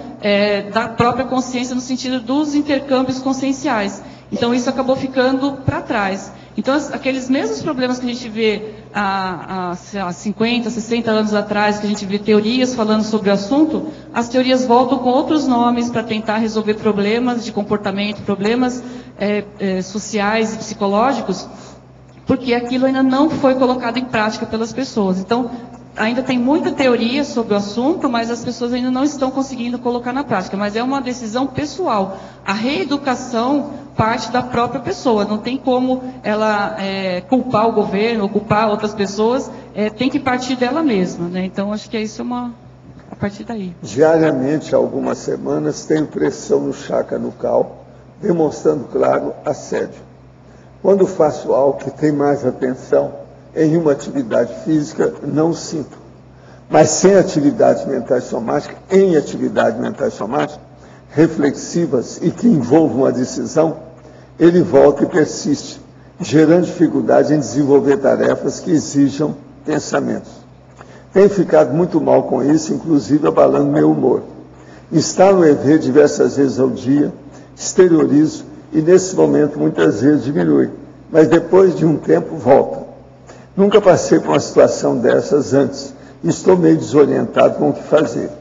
da própria consciência no sentido dos intercâmbios conscienciais. Então isso acabou ficando para trás. Então, aqueles mesmos problemas que a gente vê há 50, 60 anos atrás, que a gente vê teorias falando sobre o assunto, as teorias voltam com outros nomes para tentar resolver problemas de comportamento, problemas sociais e psicológicos, porque aquilo ainda não foi colocado em prática pelas pessoas. Então, ainda tem muita teoria sobre o assunto, mas as pessoas ainda não estão conseguindo colocar na prática. Mas é uma decisão pessoal. A reeducação parte da própria pessoa. Não tem como ela culpar o governo ou culpar outras pessoas. Tem que partir dela mesma, né? Então, acho que isso é a partir daí. Diariamente, há algumas semanas, tenho pressão no chakra nucal, demonstrando, claro, assédio. Quando faço algo que tem mais atenção, em uma atividade física, não sinto. Mas sem atividades mentais somáticas, em atividades mentais somáticas, reflexivas e que envolvam a decisão, ele volta e persiste, gerando dificuldade em desenvolver tarefas que exijam pensamentos. Tenho ficado muito mal com isso, inclusive abalando meu humor. Instalo o EV diversas vezes ao dia, exteriorizo e nesse momento muitas vezes diminui, mas depois de um tempo volta. Nunca passei por uma situação dessas antes e estou meio desorientado com o que fazer.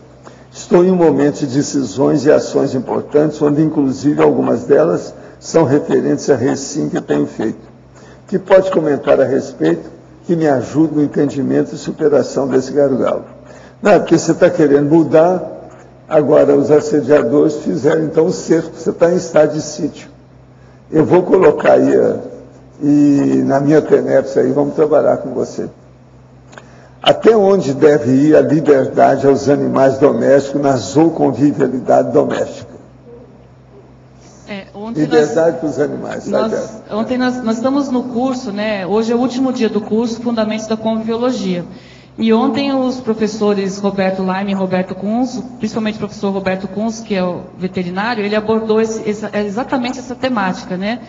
Estou em um momento de decisões e ações importantes, onde inclusive algumas delas são referentes a recém que tenho feito. Que pode comentar a respeito, que me ajude no entendimento e superação desse gargalo. Não, porque você está querendo mudar, agora os assediadores fizeram então o cerco, você está em estado de sítio. Eu vou colocar aí e na minha TENEPS aí, vamos trabalhar com você. Até onde deve ir a liberdade aos animais domésticos na zooconvivialidade doméstica? Liberdade para os animais. Ontem nós estamos no curso, né? Hoje é o último dia do curso, Fundamentos da Conviviologia. E ontem os professores Roberto Laime e Roberto Kunz, principalmente o professor Roberto Kunz, que é o veterinário, ele abordou exatamente essa temática, né?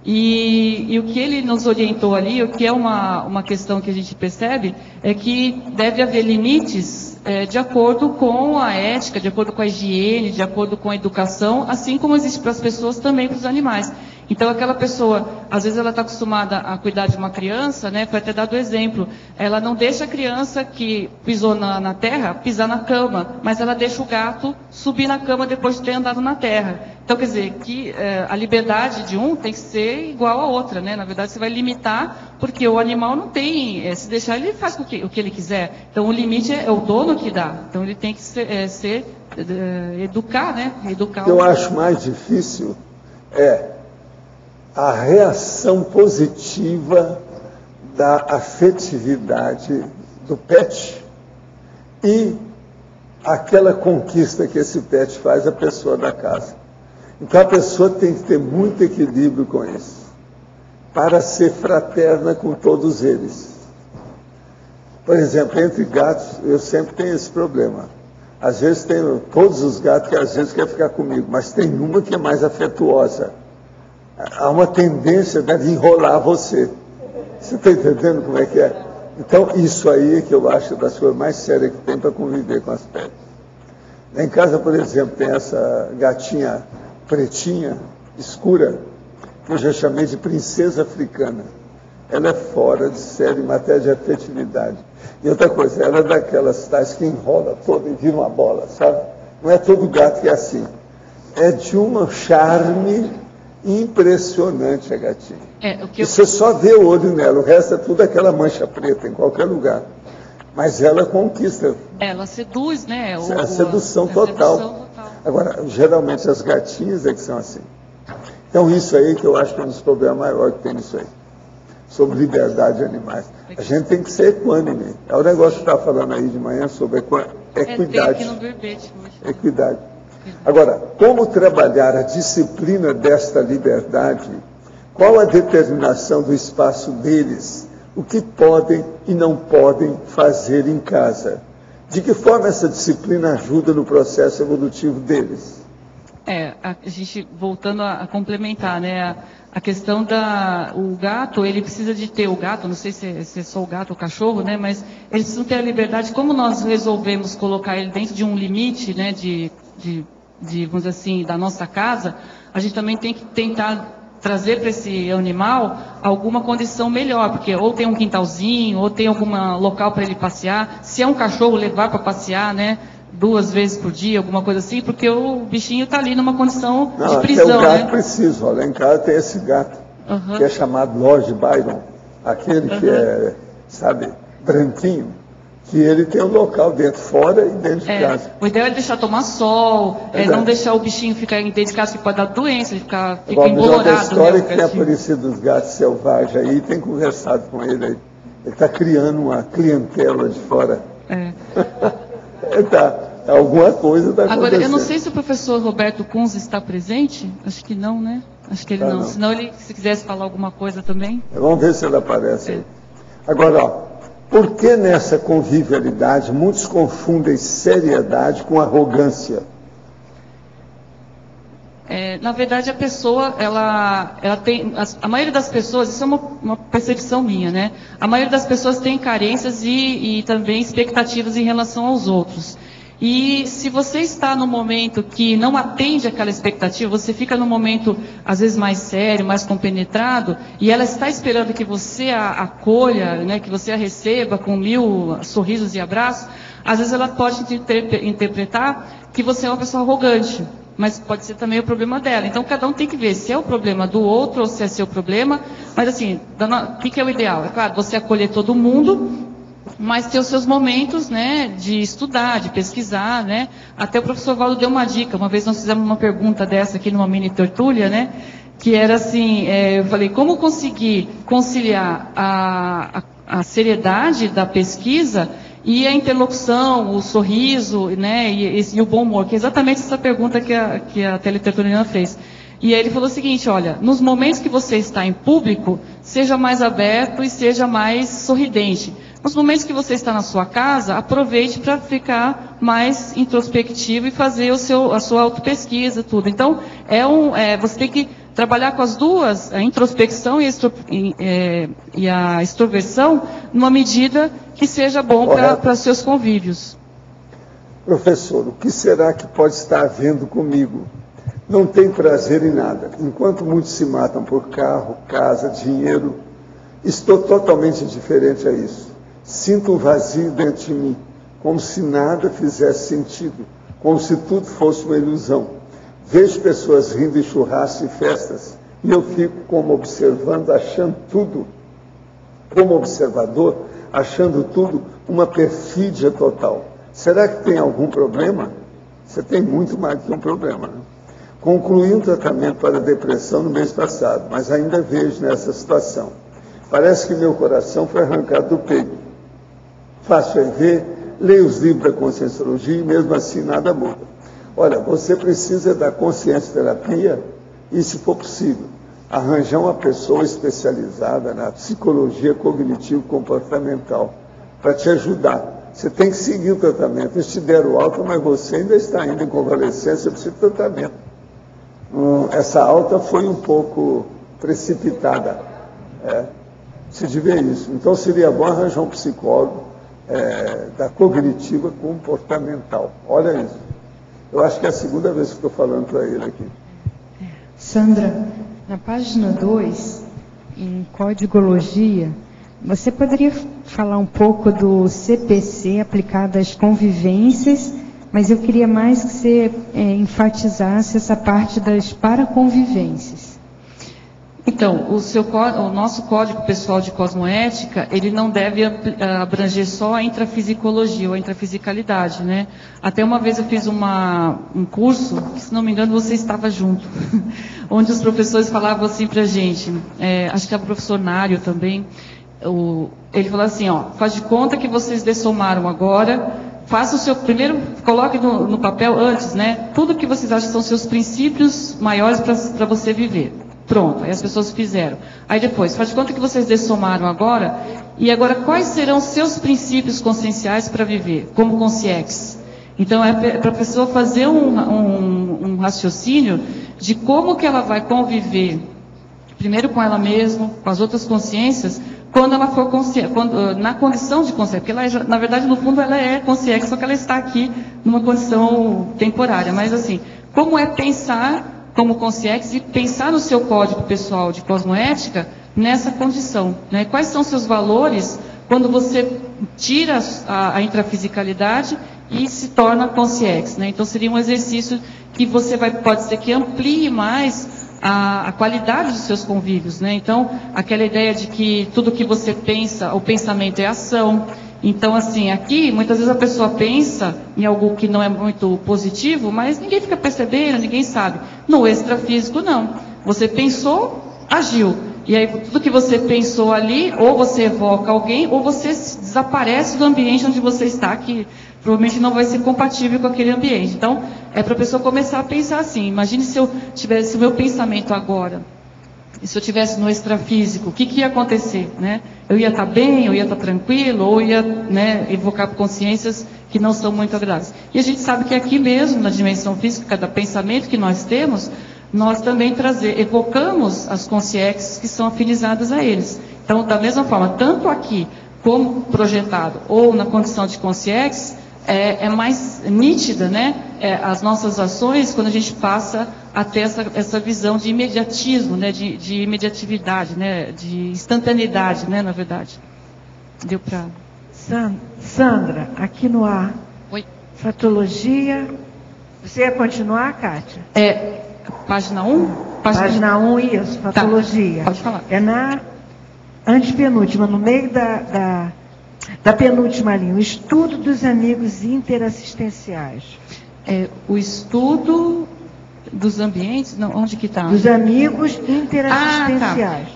E o que ele nos orientou ali, o que é uma questão que a gente percebe, é que deve haver limites de acordo com a ética, de acordo com a higiene, de acordo com a educação, assim como existe para as pessoas, também para os animais. Então, aquela pessoa, às vezes ela está acostumada a cuidar de uma criança, né? Foi até dado o exemplo, ela não deixa a criança que pisou na terra pisar na cama, mas ela deixa o gato subir na cama depois de ter andado na terra. Então, quer dizer, que a liberdade de um tem que ser igual à outra, né? Na verdade, você vai limitar, porque o animal não tem, se deixar, ele faz o que ele quiser. Então, o limite é o dono que dá. Então, ele tem que educar, né? Educar. O que eu acho mais difícil a reação positiva da afetividade do pet e aquela conquista que esse pet faz à pessoa da casa. Então a pessoa tem que ter muito equilíbrio com isso, para ser fraterna com todos eles. Por exemplo, entre gatos, eu sempre tenho esse problema. Às vezes tenho todos os gatos que às vezes querem ficar comigo, mas tem uma que é mais afetuosa. Há uma tendência de enrolar você. Você está entendendo como é que é? Então, isso aí é que eu acho das coisas mais sérias que tem para conviver com as pets. Lá em casa, por exemplo, tem essa gatinha pretinha, escura, que eu já chamei de princesa africana. Ela é fora de série em matéria de afetividade. E outra coisa, ela é daquelas tais que enrola toda e vira uma bola, sabe? Não é todo gato que é assim. É de um charme impressionante a gatinha. Você só vê o olho nela, o resto é tudo aquela mancha preta em qualquer lugar. Mas ela conquista. Ela seduz, né? A sedução total. Agora, geralmente as gatinhas é que são assim. Então isso aí que eu acho que é um dos problemas maiores que tem nisso aí. Sobre liberdade de animais. A gente tem que ser equânime. É o negócio que está falando aí de manhã sobre equidade. Equidade. Agora, como trabalhar a disciplina desta liberdade? Qual a determinação do espaço deles? O que podem e não podem fazer em casa? De que forma essa disciplina ajuda no processo evolutivo deles? A gente, voltando a complementar, né? A questão o gato, ele precisa de ter o gato, não sei se é só o gato ou o cachorro, né? Mas eles precisam ter a liberdade. Como nós resolvemos colocar ele dentro de um limite, né? Vamos dizer assim, da nossa casa, a gente também tem que tentar trazer para esse animal alguma condição melhor, porque ou tem um quintalzinho, ou tem algum local para ele passear. Se é um cachorro, levar para passear, né? 2 vezes por dia, alguma coisa assim, porque o bichinho está ali numa condição de prisão, o gato né? precisa. Olha, em casa tem esse gato, que é chamado Lord Byron, aquele que é, sabe, branquinho. que ele tem um local dentro, fora e dentro de casa. O ideal é deixar tomar sol, não deixar o bichinho ficar dentro de casa, que pode dar doença, ele fica embolorado. A história que tem aparecido os gatos selvagens aí, tem conversado com ele aí. Ele está criando uma clientela de fora. Alguma coisa está acontecendo. Agora, eu não sei se o professor Roberto Kunz está presente. Acho que não, né? Acho que ele não. Senão ele, se quisesse falar alguma coisa também. Vamos ver se ele aparece aí. Agora, por que nessa convivialidade muitos confundem seriedade com arrogância? Na verdade, a pessoa, ela tem, a maioria das pessoas, isso é uma percepção minha, né? A maioria das pessoas tem carências e também expectativas em relação aos outros. E se você está no momento que não atende aquela expectativa, você fica num momento, às vezes, mais sério, mais compenetrado, e ela está esperando que você a acolha, né, que você a receba com 1000 sorrisos e abraços, às vezes ela pode interpretar que você é uma pessoa arrogante, mas pode ser também o problema dela. Então, cada um tem que ver se é o problema do outro ou se é seu problema. Mas, assim, o que é o ideal? É claro, você acolher todo mundo, mas ter os seus momentos, né, de estudar, de pesquisar, né. Até o professor Valdo deu uma dica. Uma vez nós fizemos uma pergunta dessa aqui numa mini tertúlia, né, que era assim, eu falei, como conseguir conciliar a seriedade da pesquisa e a interlocução, o sorriso, né, e o bom humor, que é exatamente essa pergunta que a teletertuliana fez. E aí ele falou o seguinte, olha, nos momentos que você está em público, seja mais aberto e seja mais sorridente. Nos momentos que você está na sua casa, aproveite para ficar mais introspectivo e fazer a sua autopesquisa, tudo. Então, você tem que trabalhar com as duas, a introspecção e a extroversão, numa medida que seja bom para seus convívios. Professor, o que será que pode estar havendo comigo? Não tem prazer em nada. Enquanto muitos se matam por carro, casa, dinheiro, estou totalmente indiferente a isso. Sinto um vazio dentro de mim, como se nada fizesse sentido, como se tudo fosse uma ilusão. Vejo pessoas rindo em churrascos e festas, e eu fico como observando, achando tudo, como observador, achando tudo uma perfídia total. Será que tem algum problema? Você tem muito mais do que um problema, né? Concluí um tratamento para a depressão no mês passado, mas ainda vejo nessa situação. Parece que meu coração foi arrancado do peito. Fácil é ver, leio os livros da Conscienciologia e mesmo assim nada muda. Olha, você precisa da consciência-terapia e, se for possível, arranjar uma pessoa especializada na psicologia cognitivo-comportamental para te ajudar. Você tem que seguir o tratamento. Eles te deram alta, mas você ainda está indo em convalescência, precisa de tratamento. Essa alta foi um pouco precipitada. Se vê isso. Então seria bom arranjar um psicólogo da cognitiva comportamental. Olha isso. Eu acho que é a segunda vez que estou falando para ele aqui. Sandra, na página 2, em Códigologia, você poderia falar um pouco do CPC aplicado às convivências, mas eu queria mais que você enfatizasse essa parte das paraconvivências. Então, o nosso Código Pessoal de Cosmoética, ele não deve abranger só a intrafisicologia ou a intrafisicalidade, né? Até uma vez eu fiz um curso, que, se não me engano você estava junto, onde os professores falavam assim pra gente, acho que era o professor Nário também, ele falou assim, faz de conta que vocês dessomaram agora, faça o seu, primeiro, coloque no papel antes, né? Tudo que vocês acham que são seus princípios maiores para você viver. Pronto, aí as pessoas fizeram. Aí depois, faz de conta que vocês dessomaram agora, e agora quais serão seus princípios conscienciais para viver, como consciex? Então é para a pessoa fazer um raciocínio de como que ela vai conviver, primeiro com ela mesma, com as outras consciências, quando ela for na condição de consciência, porque ela, na verdade, no fundo, ela é consciência, só que ela está aqui numa condição temporária. Mas assim, como é pensar como consciência e pensar no seu código pessoal de cosmoética nessa condição, né? Quais são seus valores quando você tira a intrafisicalidade e se torna consciência, né? Então seria um exercício que você pode ser que amplie mais a qualidade dos seus convívios, né? Então, aquela ideia de que tudo que você pensa, o pensamento é ação, Então, assim, aqui, muitas vezes a pessoa pensa em algo que não é muito positivo, mas ninguém fica percebendo, ninguém sabe. No extrafísico, não. Você pensou, agiu. E aí, tudo que você pensou ali, ou você evoca alguém, ou você desaparece do ambiente onde você está, que provavelmente não vai ser compatível com aquele ambiente. Então, é para a pessoa começar a pensar assim. Imagine se eu tivesse o meu pensamento agora, e se eu tivesse no extrafísico, o que ia acontecer, né? Eu ia estar bem, eu ia estar tranquilo, ou ia, né, evocar consciências que não são muito agradáveis. E a gente sabe que aqui mesmo, na dimensão física, cada pensamento que nós temos, nós também evocamos as consciências que são afinizadas a eles. Então, da mesma forma, tanto aqui como projetado, ou na condição de consciência, é mais nítida, né? As nossas ações, quando a gente passa a ter essa visão de imediatismo, né? De imediatividade, né? De instantaneidade, né? Na verdade. Deu para... Sandra, aqui no ar. Oi. Fatologia. Você ia continuar, Kátia? Página 1? Página 1, isso, fatologia. Tá, pode falar. É na antepenúltima, no meio da penúltima linha, o estudo dos amigos interassistenciais. O estudo dos ambientes, não, onde que está? Dos amigos interassistenciais.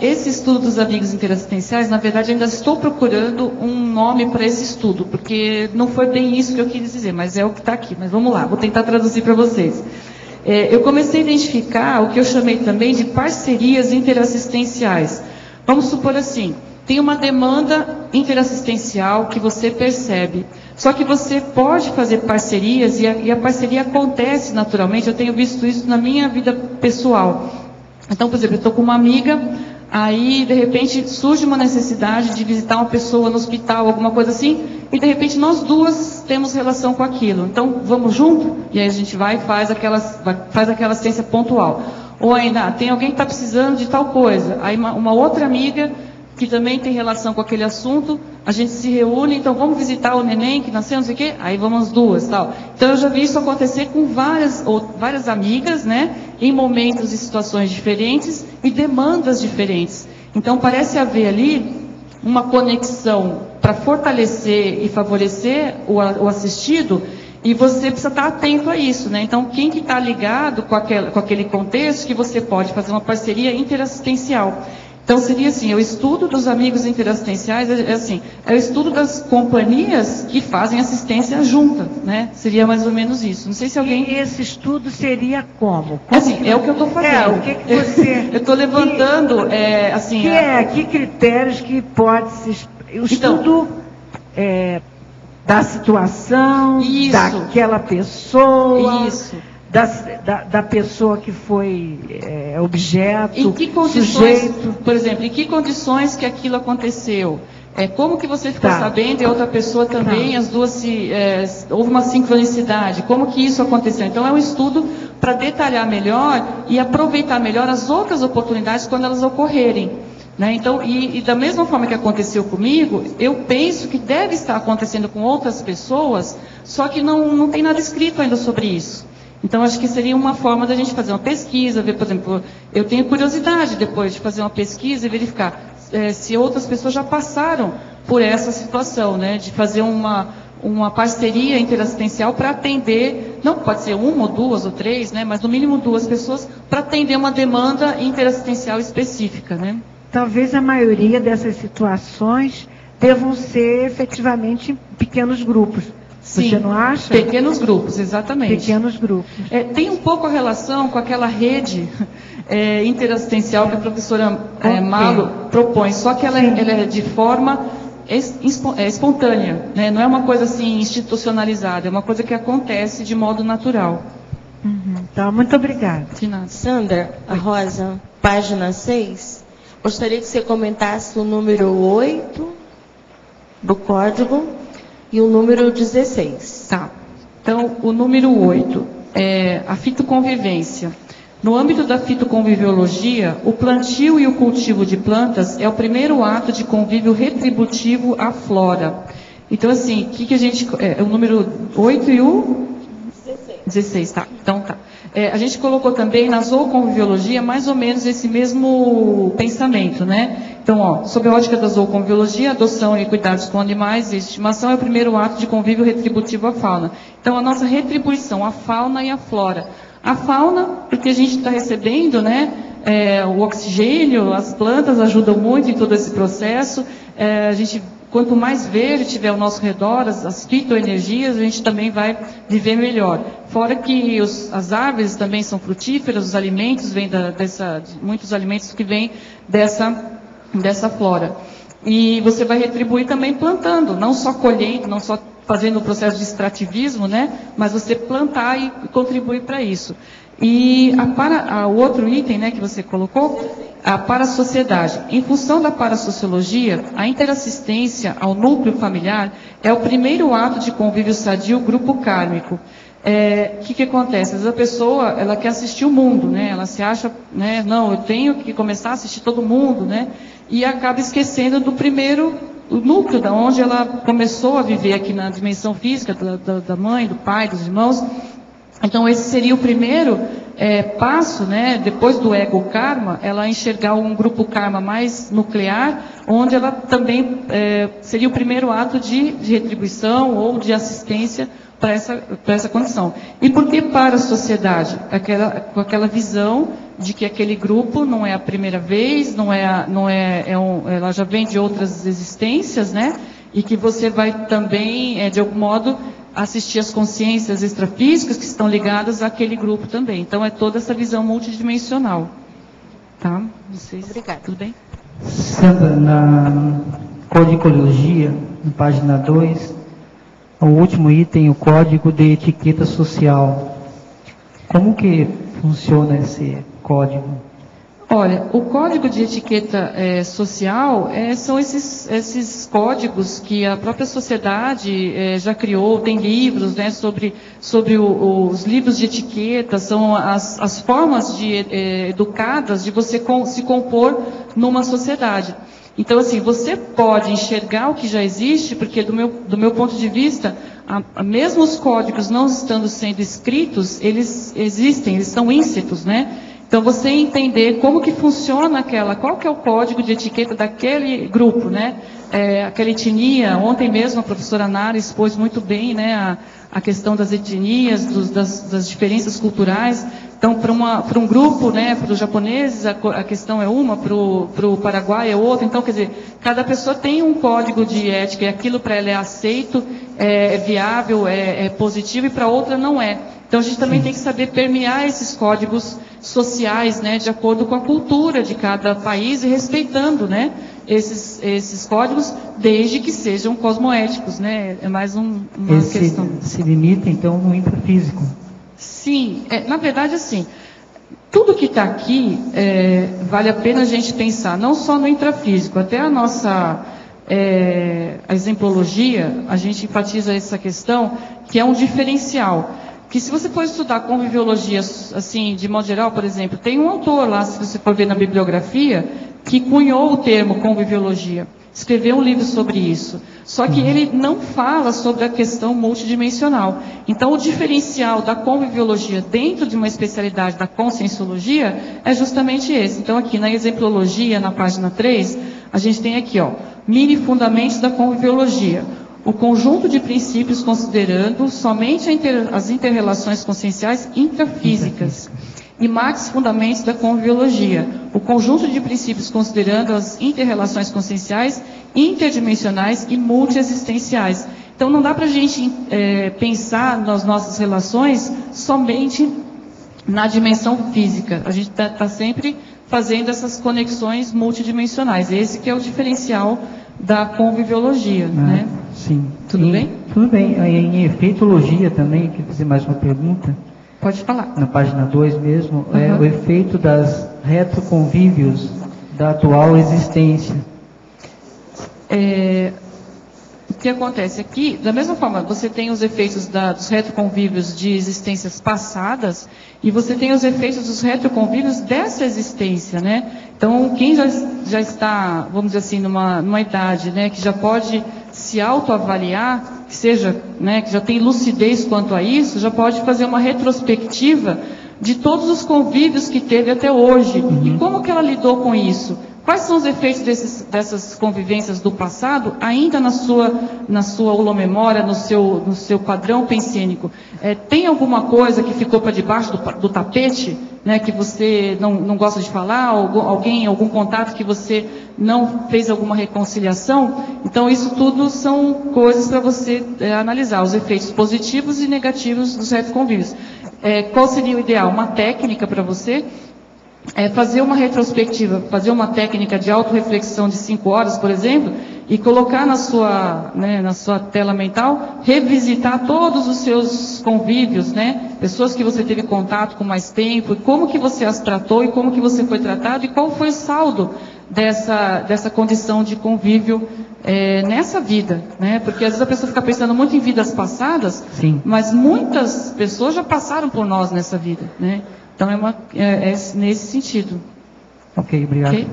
Esse estudo dos amigos interassistenciais, na verdade, ainda estou procurando um nome para esse estudo, porque não foi bem isso que eu quis dizer, mas é o que está aqui. Mas vamos lá, vou tentar traduzir para vocês. Eu comecei a identificar o que eu chamei também de parcerias interassistenciais. Vamos supor assim, tem uma demanda interassistencial que você percebe. Só que você pode fazer parcerias e a parceria acontece naturalmente. Eu tenho visto isso na minha vida pessoal. Então, por exemplo, eu estou com uma amiga, aí de repente surge uma necessidade de visitar uma pessoa no hospital, alguma coisa assim, e de repente nós duas temos relação com aquilo. Então, vamos junto? E aí a gente vai e faz aquela assistência pontual. Ou ainda, tem alguém que está precisando de tal coisa. Aí uma outra amiga que também tem relação com aquele assunto, a gente se reúne, então vamos visitar o neném que nasceu, não sei o quê, aí vamos as duas, tal. Então eu já vi isso acontecer com várias amigas, né, em momentos e situações diferentes e demandas diferentes. Então parece haver ali uma conexão para fortalecer e favorecer o assistido, e você precisa estar atento a isso, né? Então quem que está ligado com aquele contexto, que você pode fazer uma parceria interassistencial. Então seria assim, o estudo dos amigos interassistenciais é o estudo das companhias que fazem assistência junta, né? Seria mais ou menos isso. Não sei se alguém... E esse estudo seria como? Assim, é o que eu estou fazendo. O que você... Eu estou levantando, Que critérios que pode se... O estudo da situação, isso, daquela pessoa... Isso. Da pessoa que foi objeto, em que condições, sujeito. Por exemplo, em que condições que aquilo aconteceu? Como que você ficou sabendo e a outra pessoa também, as duas houve uma sincronicidade? Como que isso aconteceu? Então é um estudo para detalhar melhor e aproveitar melhor as outras oportunidades quando elas ocorrerem. Né? Então, e da mesma forma que aconteceu comigo, eu penso que deve estar acontecendo com outras pessoas, só que não tem nada escrito ainda sobre isso. Então, acho que seria uma forma da gente fazer uma pesquisa, ver, por exemplo, eu tenho curiosidade depois de fazer uma pesquisa e verificar se outras pessoas já passaram por essa situação, né, de fazer uma parceria interassistencial para atender, não pode ser uma ou duas ou três, né, mas no mínimo duas pessoas, para atender uma demanda interassistencial específica, né. Talvez a maioria dessas situações devam ser efetivamente em pequenos grupos. Sim, você não acha? Pequenos grupos, exatamente. Pequenos grupos. Tem um pouco a relação com aquela rede interassistencial que a professora Malo propõe, só que ela é de forma espontânea, né? Não é uma coisa assim institucionalizada, é uma coisa que acontece de modo natural. Tá, muito obrigada. Sandra, a Rosa, página 6, gostaria que você comentasse o número 8 do código e o número 16. Tá. Então, o número 8 é a fitoconvivência. No âmbito da fitoconviviologia, o plantio e o cultivo de plantas é o primeiro ato de convívio retributivo à flora. Então, assim, o que a gente... o número 8 e o... 16, tá. Então, tá. A gente colocou também na zooconviviologia mais ou menos esse mesmo pensamento, né? Então, ó, sob a ótica da zooconviviologia, adoção e cuidados com animais e estimação é o primeiro ato de convívio retributivo à fauna. Então, a nossa retribuição à fauna e à flora. A fauna, porque a gente está recebendo, né, o oxigênio, as plantas ajudam muito em todo esse processo. A gente, quanto mais verde tiver ao nosso redor, as fitoenergias, a gente também vai viver melhor. Fora que as árvores também são frutíferas, os alimentos vêm muitos alimentos que vêm dessa flora. E você vai retribuir também plantando, não só colhendo, não só fazendo o processo de extrativismo, né? Mas você plantar e contribuir para isso. E o outro item, né, que você colocou, a parasociedade. Em função da parasociologia, a interassistência ao núcleo familiar é o primeiro ato de convívio sadio grupo kármico. O que acontece? Às vezes a pessoa, ela quer assistir o mundo, né? Ela se acha, né? Não, eu tenho que começar a assistir todo mundo, né? E acaba esquecendo do primeiro núcleo, da onde ela começou a viver aqui na dimensão física, da mãe, do pai, dos irmãos. Então esse seria o primeiro passo, né? Depois do ego karma, ela enxergar um grupo karma mais nuclear, onde ela também seria o primeiro ato de retribuição ou de assistência para essa condição. E por que para a sociedade? Com aquela visão de que aquele grupo não é a primeira vez, ela já vem de outras existências, né? E que você vai também, de algum modo, assistir as consciências extrafísicas que estão ligadas àquele grupo também. Então é toda essa visão multidimensional. Tá? Obrigada. Tudo bem? Sandra, na codicologia, na página 2, o último item, o código de etiqueta social. Como que funciona esse código? Olha, o código de etiqueta social são esses códigos que a própria sociedade já criou. Tem livros, né, sobre os livros de etiqueta, são as formas educadas de você se compor numa sociedade. Então, assim, você pode enxergar o que já existe, porque do meu ponto de vista, mesmo os códigos não estando sendo escritos, eles existem, eles são íncitos, né? Então, você entender como que funciona qual que é o código de etiqueta daquele grupo, né? Aquela etnia, ontem mesmo a professora Nara expôs muito bem, né, a questão das etnias, das diferenças culturais. Então, para um grupo, né, para os japoneses, a questão é uma, para o Paraguai é outra. Então, quer dizer, cada pessoa tem um código de ética, e aquilo para ela é aceito, é viável, é positivo, e para outra não é. Então, a gente também tem que saber permear esses códigos sociais, né, de acordo com a cultura de cada país e respeitando, né, esses códigos, desde que sejam cosmoéticos, né. É mais uma questão. Se limita, então, no intrafísico. Sim, na verdade, assim, tudo que está aqui vale a pena a gente pensar, não só no intrafísico, até a nossa a exemplologia, a gente enfatiza essa questão, que é um diferencial. Que se você for estudar conviviologia, assim, de modo geral, por exemplo, tem um autor lá, se você for ver na bibliografia, que cunhou o termo conviviologia, escreveu um livro sobre isso. Só que ele não fala sobre a questão multidimensional. Então, o diferencial da conviviologia dentro de uma especialidade da conscienciologia é justamente esse. Então, aqui na exemplologia, na página 3, a gente tem aqui, ó, mini fundamentos da conviviologia. O conjunto de princípios considerando somente as interrelações conscienciais intrafísicas. E max fundamentos da conviviologia. O conjunto de princípios considerando as interrelações conscienciais interdimensionais e multiexistenciais. Então não dá para a gente pensar nas nossas relações somente na dimensão física. A gente está sempre fazendo essas conexões multidimensionais. Esse que é o diferencial da conviviologia, né? Sim. Tudo bem? Tudo bem. Em efeitologia também, quer fazer mais uma pergunta? Pode falar. Na página 2 mesmo, é o efeito das retroconvívios da atual existência. O que acontece aqui, da mesma forma, você tem os efeitos dos retroconvívios de existências passadas e você tem os efeitos dos retroconvívios dessa existência, né? Então, quem já está, vamos dizer assim, numa idade, né, que já pode se autoavaliar, que seja, né, que já tem lucidez quanto a isso, já pode fazer uma retrospectiva de todos os convívios que teve até hoje. E como que ela lidou com isso? Quais são os efeitos dessas convivências do passado, ainda na sua holomemória, no seu padrão pensênico? Tem alguma coisa que ficou para debaixo do tapete, né, que você não gosta de falar, algum contato que você não fez alguma reconciliação? Então, isso tudo são coisas para você analisar, os efeitos positivos e negativos dos retroconvívios. Qual seria o ideal? Uma técnica para você? Fazer uma retrospectiva, fazer uma técnica de autorreflexão de 5 horas, por exemplo, e colocar na sua tela mental, revisitar todos os seus convívios, né? Pessoas que você teve contato com mais tempo, como que você as tratou e como que você foi tratado e qual foi o saldo dessa condição de convívio nessa vida, né? Porque às vezes a pessoa fica pensando muito em vidas passadas, sim, mas muitas pessoas já passaram por nós nessa vida, né? Então é nesse sentido. Ok, obrigado. Okay?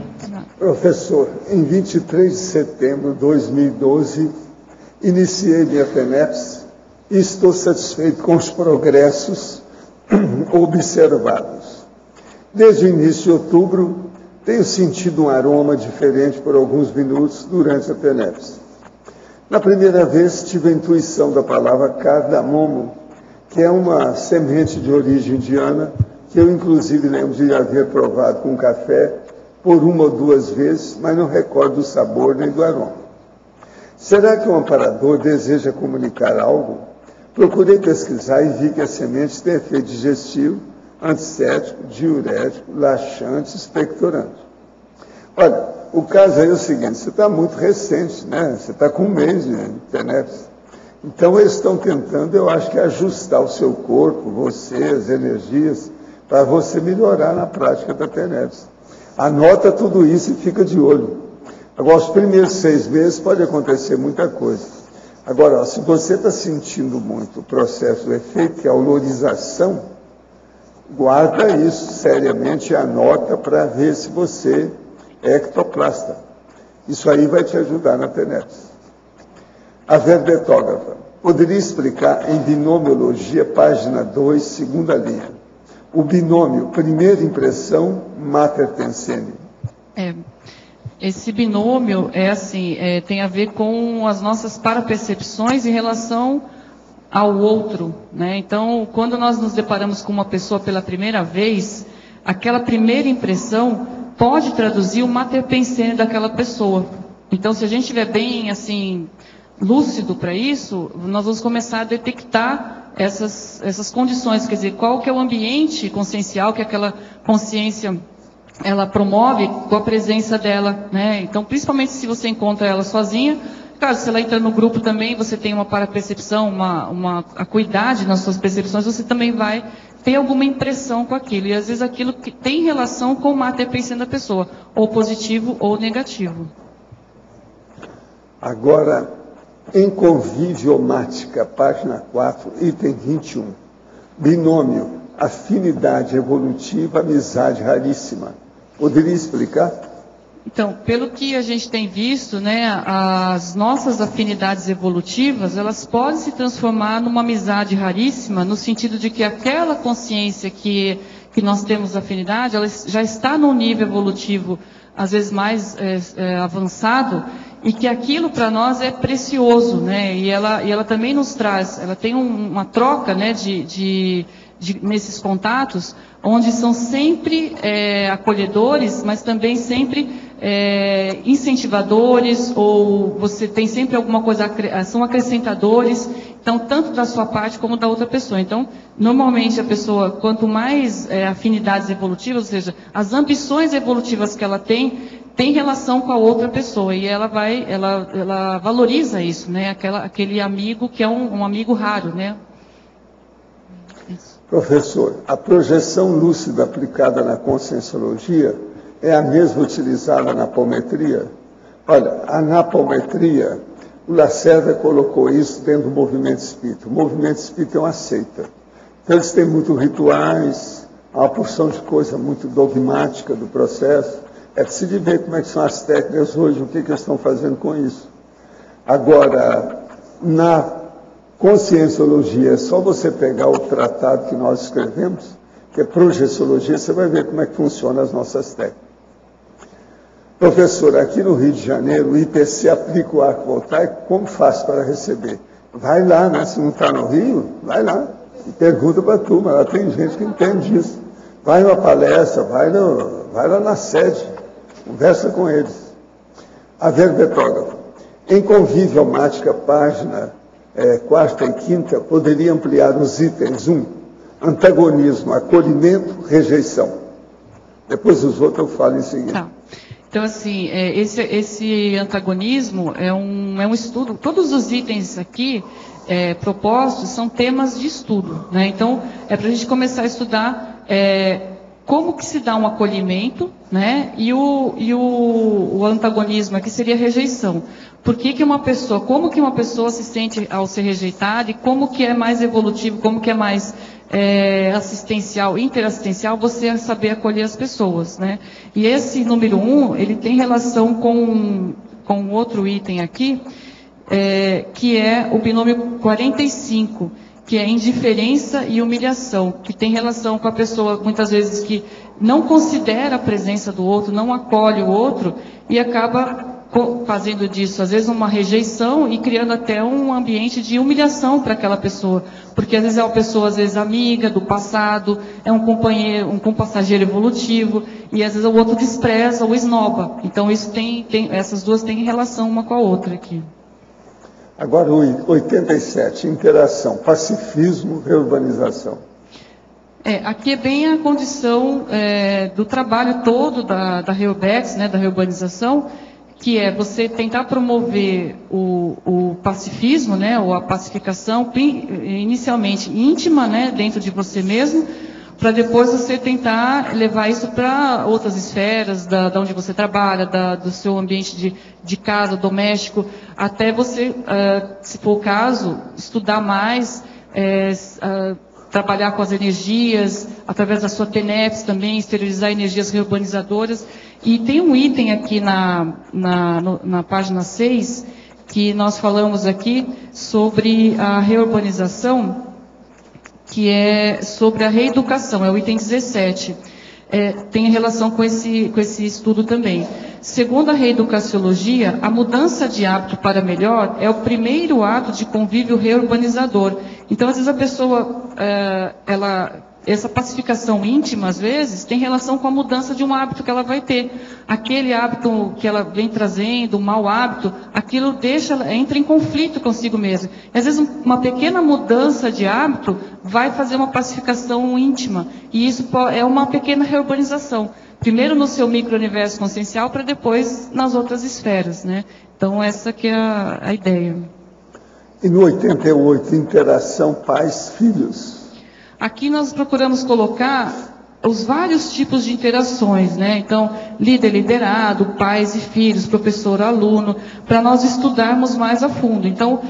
Professor, em 23 de setembro de 2012, iniciei minha PENEPS e estou satisfeito com os progressos observados. Desde o início de outubro, tenho sentido um aroma diferente por alguns minutos durante a PENEPS. Na primeira vez, tive a intuição da palavra cardamomo, que é uma semente de origem indiana, que eu inclusive lembro de haver provado com café por 1 ou 2 vezes, mas não recordo do sabor nem do aroma. Será que o amparador deseja comunicar algo? Procurei pesquisar e vi que a semente tem efeito digestivo, antisséptico, diurético, laxante, expectorante. Olha, o caso aí é o seguinte, você está muito recente, né? Você está com 1 mês de PENEPS. Então eles estão tentando, eu acho que ajustar o seu corpo, você, as energias, para você melhorar na prática da PENEPS. Anota tudo isso e fica de olho. Agora, os primeiros 6 meses pode acontecer muita coisa. Agora, se você está sentindo muito o processo, o efeito, que é a olorização, guarda isso seriamente e anota para ver se você é ectoplasta. Isso aí vai te ajudar na PENEPS. A verbetógrafa. Poderia explicar em binomiologia, página 2, segunda linha. O binômio, primeira impressão, mater pensene. Esse binômio tem a ver com as nossas parapercepções em relação ao outro, né? Então, quando nós nos deparamos com uma pessoa pela primeira vez, aquela primeira impressão pode traduzir o mater pensene daquela pessoa. Então, se a gente estiver bem, lúcido para isso, nós vamos começar a detectar essas condições, quer dizer, qual que é o ambiente consciencial que aquela consciência ela promove com a presença dela, né? Então, principalmente se você encontra ela sozinha, claro, se ela entra no grupo também, você tem uma parapercepção, uma acuidade nas suas percepções, você também vai ter alguma impressão com aquilo, e às vezes aquilo que tem relação com o mater pensene da pessoa, ou positivo ou negativo. Agora, em conviviomática, página 4, item 21. Binômio, afinidade evolutiva, amizade raríssima. Poderia explicar? Então, pelo que a gente tem visto, né, as nossas afinidades evolutivas, elas podem se transformar numa amizade raríssima, no sentido de que aquela consciência que nós temos afinidade, ela já está num nível evolutivo, às vezes mais avançado, e que aquilo para nós é precioso, né? E ela também nos traz, ela tem uma troca, né, nesses contatos, onde são sempre acolhedores, mas também sempre incentivadores, ou você tem sempre alguma coisa, são acrescentadores, então tanto da sua parte como da outra pessoa. Então, normalmente a pessoa, quanto mais afinidades evolutivas, ou seja, as ambições evolutivas que ela tem relação com a outra pessoa, e ela valoriza isso, né? Aquele amigo que é um amigo raro, né? Isso. Professor, a projeção lúcida aplicada na conscienciologia é a mesma utilizada na apometria? Olha, a napometria, o Lacerda colocou isso dentro do movimento espírita. O movimento espírita é uma seita. Então eles têm muitos rituais, uma porção de coisa muito dogmática do processo. É preciso ver como é que são as técnicas hoje, o que eles estão fazendo com isso. Agora, na conscienciologia, é só você pegar o tratado que nós escrevemos, que é projeciologia, você vai ver como é que funcionam as nossas técnicas. Professor, aqui no Rio de Janeiro, o IPC aplica o arco voltaico, como faz para receber? Vai lá, né? Se não está no Rio, vai lá e pergunta para a turma. Lá tem gente que entende disso. Vai numa palestra, vai lá na sede, conversa com eles. A verbetógrafo. Em conviviomática, página 4ª e 5ª, poderia ampliar os itens 1, antagonismo, acolhimento, rejeição. Depois os outros eu falo em seguida. Tá. Então, assim, esse antagonismo é um estudo. Todos os itens aqui propostos são temas de estudo, né? Então, é para a gente começar a estudar como que se dá um acolhimento, né? E o antagonismo aqui seria a rejeição. Como que uma pessoa se sente ao ser rejeitada e como que é mais evolutivo, como que é mais assistencial, interassistencial, você saber acolher as pessoas, né? E esse número 1, ele tem relação com outro item aqui, que é o binômio 45, que é indiferença e humilhação, que tem relação com a pessoa, muitas vezes, que não considera a presença do outro, não acolhe o outro, e acaba fazendo disso, às vezes, uma rejeição e criando até um ambiente de humilhação para aquela pessoa. Porque, às vezes, é uma pessoa, às vezes, amiga do passado, é um companheiro, um compassageiro evolutivo, e, às vezes, o outro despreza ou esnoba. Então, isso essas duas têm relação uma com a outra aqui. Agora, o 87, interação, pacifismo, reurbanização. Aqui é bem a condição do trabalho todo da Reurbex, né, da reurbanização, que é você tentar promover o pacifismo, né, ou a pacificação, inicialmente íntima, né, dentro de você mesmo, para depois você tentar levar isso para outras esferas, da onde você trabalha, do seu ambiente de casa, doméstico, até você, se for o caso, estudar mais, trabalhar com as energias, através da sua TENEPS também, exteriorizar energias reurbanizadoras. E tem um item aqui na página 6, que nós falamos aqui sobre a reurbanização, que é sobre a reeducação, é o item 17. Tem relação com esse estudo também. Segundo a reeducaciologia, a mudança de hábito para melhor é o primeiro ato de convívio reurbanizador. Então, às vezes, a pessoa, essa pacificação íntima, às vezes, tem relação com a mudança de um hábito que ela vai ter. Aquele hábito que ela vem trazendo, um mau hábito, aquilo entra em conflito consigo mesma. E, às vezes, uma pequena mudança de hábito vai fazer uma pacificação íntima. E isso é uma pequena reurbanização. Primeiro no seu micro-universo consciencial, para depois nas outras esferas, né? Então, essa que é a ideia. E no 88, interação pais-filhos. Aqui nós procuramos colocar os vários tipos de interações, né? Então, líder-liderado, pais e filhos, professor-aluno, para nós estudarmos mais a fundo. Então,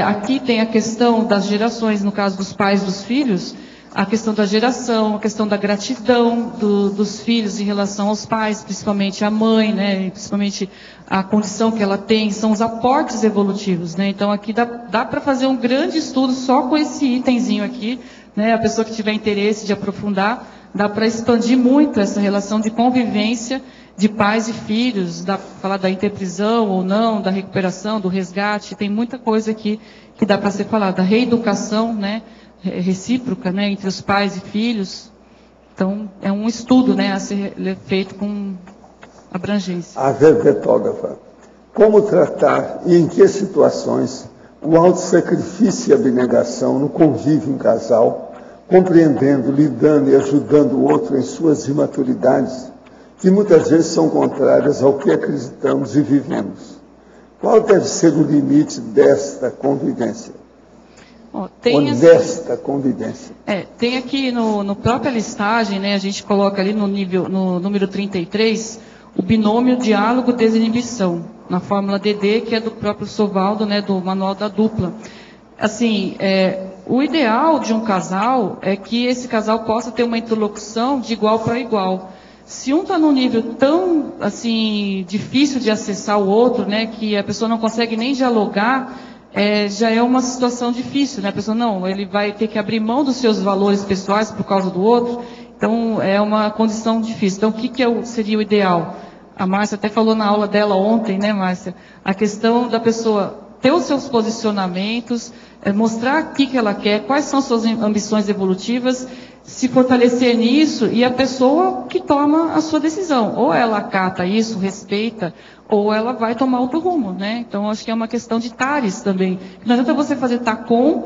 aqui tem a questão das gerações, no caso dos pais e dos filhos, a questão da geração, a questão da gratidão dos filhos em relação aos pais, principalmente a mãe, né? Principalmente a condição que ela tem, são os aportes evolutivos, né? Então, aqui dá para fazer um grande estudo só com esse itemzinho aqui, né? A pessoa que tiver interesse de aprofundar, dá para expandir muito essa relação de convivência de pais e filhos, dá para falar da interprisão ou não, da recuperação, do resgate, tem muita coisa aqui que dá para ser falada, da reeducação, né? Recíproca, né? Entre os pais e filhos. Então, é um estudo, né? A ser feito com abrangência. A verbetógrafa. Como tratar e em que situações o autossacrifício e abnegação no convívio em casal, compreendendo, lidando e ajudando o outro em suas imaturidades, que muitas vezes são contrárias ao que acreditamos e vivemos. Qual deve ser o limite desta convivência? Honesta convivência. Tem aqui no própria listagem, né, a gente coloca ali no número 33, o binômio diálogo-desinibição, na fórmula DD, que é do próprio Sovaldo, né, do Manual da Dupla. Assim, o ideal de um casal é que esse casal possa ter uma interlocução de igual para igual. Se um está num nível tão, assim, difícil de acessar o outro, né, que a pessoa não consegue nem dialogar, já é uma situação difícil, né? A pessoa, ele vai ter que abrir mão dos seus valores pessoais por causa do outro, então é uma condição difícil. Então, o que seria o ideal? a Márcia até falou na aula dela ontem, né, Márcia? A questão da pessoa ter os seus posicionamentos, mostrar o que ela quer, quais são suas ambições evolutivas, se fortalecer nisso e a pessoa que toma a sua decisão. Ou ela acata isso, respeita, ou ela vai tomar outro rumo, né? Então, acho que é uma questão de tares também. Não adianta você fazer TACOM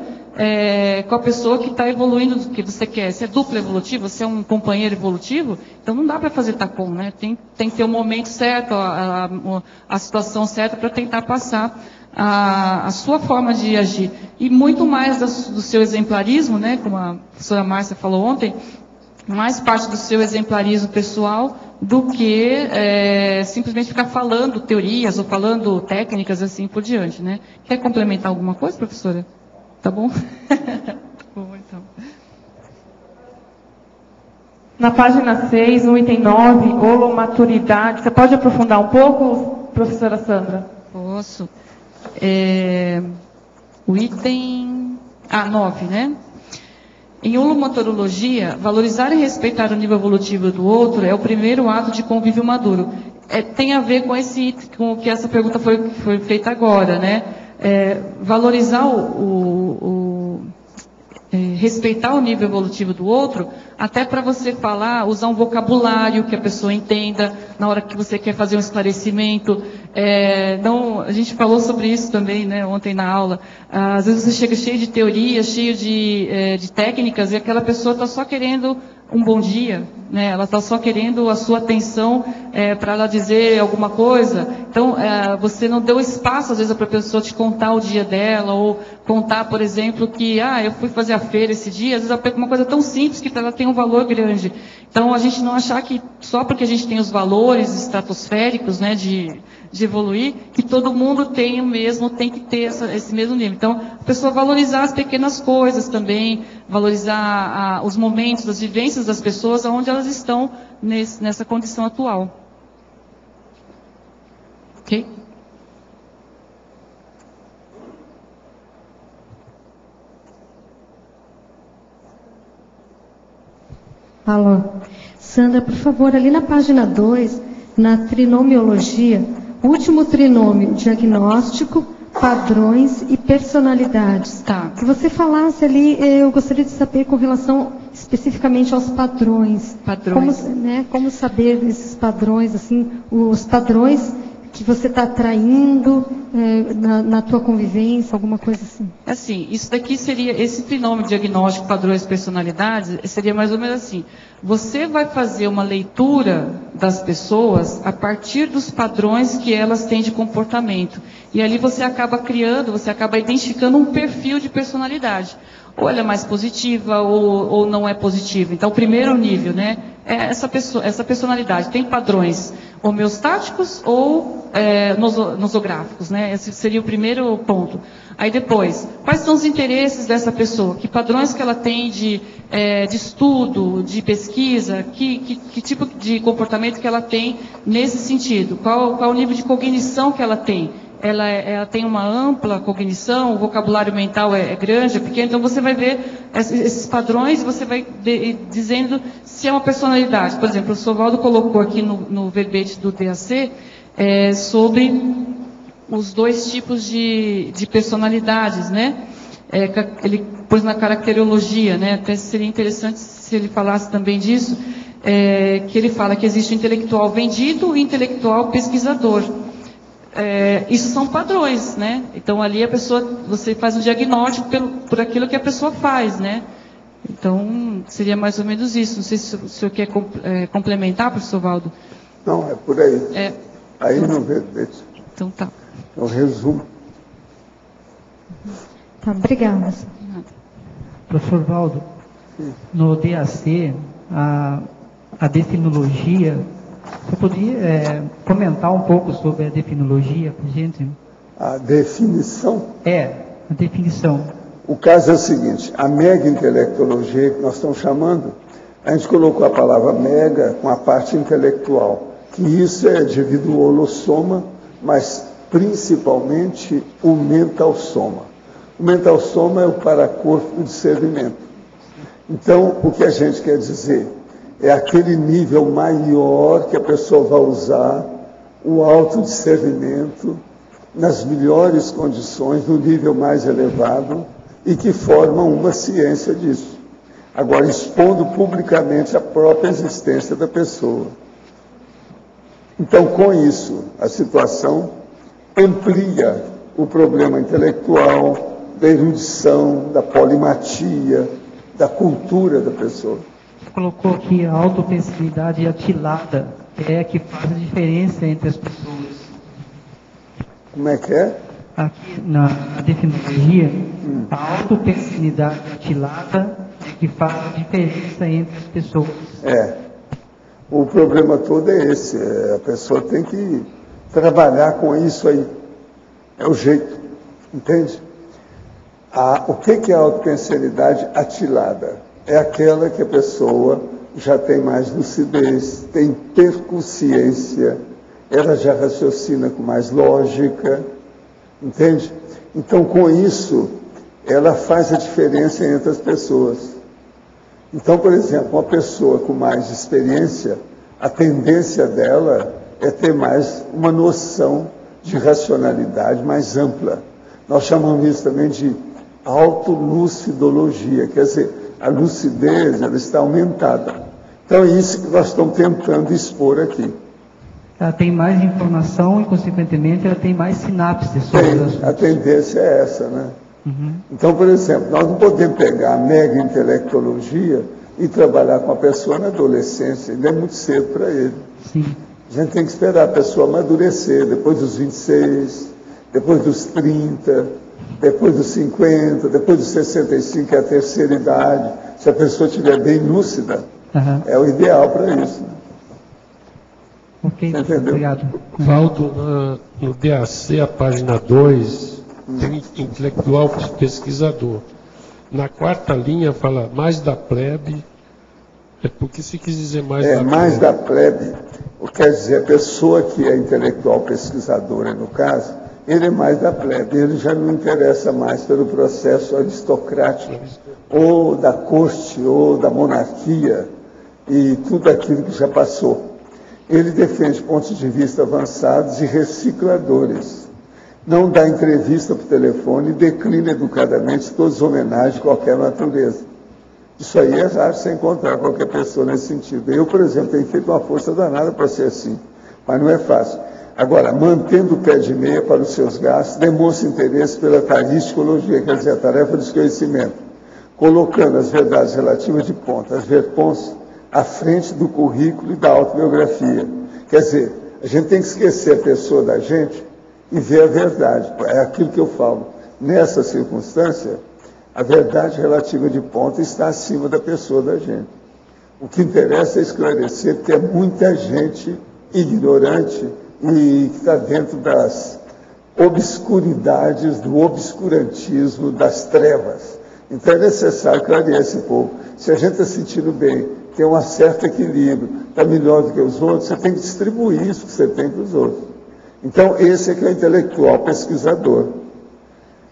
com a pessoa que está evoluindo do que você quer. Se é duplo evolutivo, se é um companheiro evolutivo, então não dá para fazer TACOM, né? Tem que ter o momento certo, a situação certa para tentar passar a sua forma de agir. E muito mais do seu exemplarismo, né? Como a professora Márcia falou ontem, mais parte do seu exemplarismo pessoal do que simplesmente ficar falando teorias ou falando técnicas assim por diante, né? Quer complementar alguma coisa, professora? Tá bom? Bom, então. Na página 6, no item 9, holomaturidade, você pode aprofundar um pouco, professora Sandra? Posso. O item 9, né? Em holomotorologia, valorizar e respeitar o nível evolutivo do outro é o primeiro ato de convívio maduro. Tem a ver com o que essa pergunta foi feita agora, né? Valorizar respeitar o nível evolutivo do outro, até para você falar, usar um vocabulário que a pessoa entenda na hora que você quer fazer um esclarecimento. A gente falou sobre isso também, né, ontem na aula. Às vezes você chega cheio de teorias, cheio de técnicas, e aquela pessoa está só querendo um bom dia, né? Ela está só querendo a sua atenção para ela dizer alguma coisa. Então, você não deu espaço, às vezes, para a pessoa te contar o dia dela, ou contar, por exemplo, que eu fui fazer a feira esse dia, às vezes ela pega uma coisa tão simples que ela tem um valor grande. Então, a gente não achar que só porque a gente tem os valores estratosféricos, né, de evoluir, que todo mundo tem que ter esse mesmo nível. Então, a pessoa valorizar as pequenas coisas também, valorizar os momentos, as vivências das pessoas, onde elas estão nessa condição atual. Ok? Alô. Sandra, por favor, ali na página 2, na trinomiologia, último trinômio, diagnóstico, padrões e personalidades. Tá. Se você falasse ali, eu gostaria de saber com relação especificamente aos padrões. Padrões. Como saber esses padrões, assim, os padrões que você está atraindo na tua convivência, alguma coisa assim? Assim, isso daqui seria, esse trinômio diagnóstico, padrões, personalidades, seria mais ou menos assim. Você vai fazer uma leitura das pessoas a partir dos padrões que elas têm de comportamento. E ali você acaba identificando um perfil de personalidade. Ou ela é mais positiva, ou não é positiva. Então, o primeiro nível, né? Essa personalidade tem padrões homeostáticos ou nosográficos, né? Esse seria o primeiro ponto. Aí depois, quais são os interesses dessa pessoa? Que padrões que ela tem de estudo, de pesquisa? Que tipo de comportamento que ela tem nesse sentido? Qual o nível de cognição que ela tem? Ela tem uma ampla cognição, o vocabulário mental é grande, é pequeno, então você vai ver esses padrões e você vai dizendo se é uma personalidade. Por exemplo, o Sovaldo colocou aqui no verbete do DAC sobre os dois tipos de personalidades, né? Ele pôs na caracterologia, né? Até seria interessante se ele falasse também disso, que ele fala que existe o intelectual vendido e o intelectual pesquisador. Isso são padrões, né? Então ali você faz um diagnóstico por aquilo que a pessoa faz, né? Então seria mais ou menos isso. Não sei se o senhor quer complementar, professor Valdo. Não, é por aí. Aí no verbete. Então tá. É o resumo. Tá, obrigada. Professor Valdo, no DAC, a definologia, você podia comentar um pouco sobre a definologia, por gente? A definição? A definição. O caso é o seguinte, a mega-intelectologia que nós estamos chamando, a gente colocou a palavra mega com a parte intelectual, que isso é devido ao holossoma, mas principalmente o mental-soma. O mental-soma é o paracorpo do discernimento. Então, o que a gente quer dizer é aquele nível maior que a pessoa vai usar o autodiscernimento nas melhores condições, no nível mais elevado, e que formam uma ciência disso. Agora, expondo publicamente a própria existência da pessoa. Então, com isso, a situação amplia o problema intelectual, da erudição, da polimatia, da cultura da pessoa. Você colocou aqui a autopensinidade atilada, que é a que faz a diferença entre as pessoas. Como é que é? Aqui na definição, a autopensinidade atilada é que faz a diferença entre as pessoas. O problema todo é esse. A pessoa tem que trabalhar com isso aí. É o jeito. Entende? O que é a autopensinidade atilada? É aquela que a pessoa já tem mais lucidez, tem percussiência, ela já raciocina com mais lógica, entende? Então, com isso, ela faz a diferença entre as pessoas. Então, por exemplo, uma pessoa com mais experiência, a tendência dela é ter mais uma noção de racionalidade mais ampla. Nós chamamos isso também de autolucidologia, quer dizer, a lucidez ela está aumentada. Então, é isso que nós estamos tentando expor aqui. Ela tem mais informação e, consequentemente, ela tem mais sinapses sobre os assuntos. A tendência é essa, né? Então, por exemplo, nós não podemos pegar a mega intelectologia e trabalhar com a pessoa na adolescência, ainda é muito cedo para ele. Sim. A gente tem que esperar a pessoa amadurecer, depois dos 26, depois dos 30, depois dos 50, depois dos 65, que é a terceira idade. Se a pessoa estiver bem lúcida, é o ideal para isso. Né? Ok, obrigado. Valdo, no DAC, a página 2, tem intelectual pesquisador. Na quarta linha fala mais da plebe. É porque se quis dizer mais da plebe. Mais da plebe, quer dizer, a pessoa que é intelectual pesquisadora, no caso, ele é mais da plebe, ele já não interessa mais pelo processo aristocrático, ou da corte, ou da monarquia, e tudo aquilo que já passou. Ele defende pontos de vista avançados e recicladores. Não dá entrevista por telefone e declina educadamente todas as homenagens de qualquer natureza. Isso aí é raro você encontrar qualquer pessoa nesse sentido. Eu, por exemplo, tenho feito uma força danada para ser assim, mas não é fácil. Agora, mantendo o pé de meia para os seus gastos, demonstra interesse pela taristicologia, quer dizer, a tarefa do esclarecimento, colocando as verdades relativas de ponta, as verpons, à frente do currículo e da autobiografia. Quer dizer, a gente tem que esquecer a pessoa da gente e ver a verdade. É aquilo que eu falo. Nessa circunstância, a verdade relativa de ponta está acima da pessoa da gente. O que interessa é esclarecer, porque é muita gente ignorante e que está dentro das obscuridades, do obscurantismo, das trevas. Então é necessário clarear esse povo. Se a gente está sentindo bem, tem um certo equilíbrio, está melhor do que os outros, você tem que distribuir isso que você tem para os outros. Então, esse é que é o intelectual pesquisador.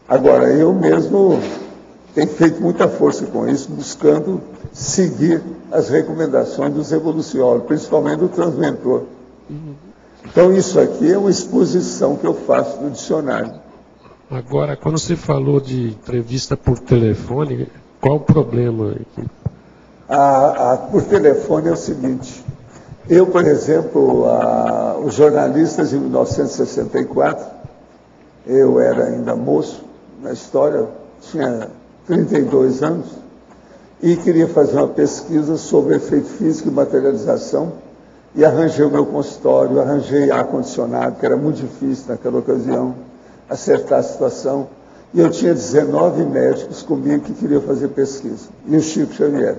Agora, eu mesmo tenho feito muita força com isso, buscando seguir as recomendações dos evoluciólogos, principalmente do transmentor. Então, isso aqui é uma exposição que eu faço no dicionário. Agora, quando você falou de entrevista por telefone, qual o problema? Por telefone é o seguinte, eu, por exemplo, os jornalistas em 1964, eu era ainda moço na história, tinha 32 anos, e queria fazer uma pesquisa sobre efeito físico e materialização, e arranjei o meu consultório, arranjei ar-condicionado, que era muito difícil naquela ocasião, acertar a situação, e eu tinha 19 médicos comigo que queriam fazer pesquisa, e o Chico Xavier.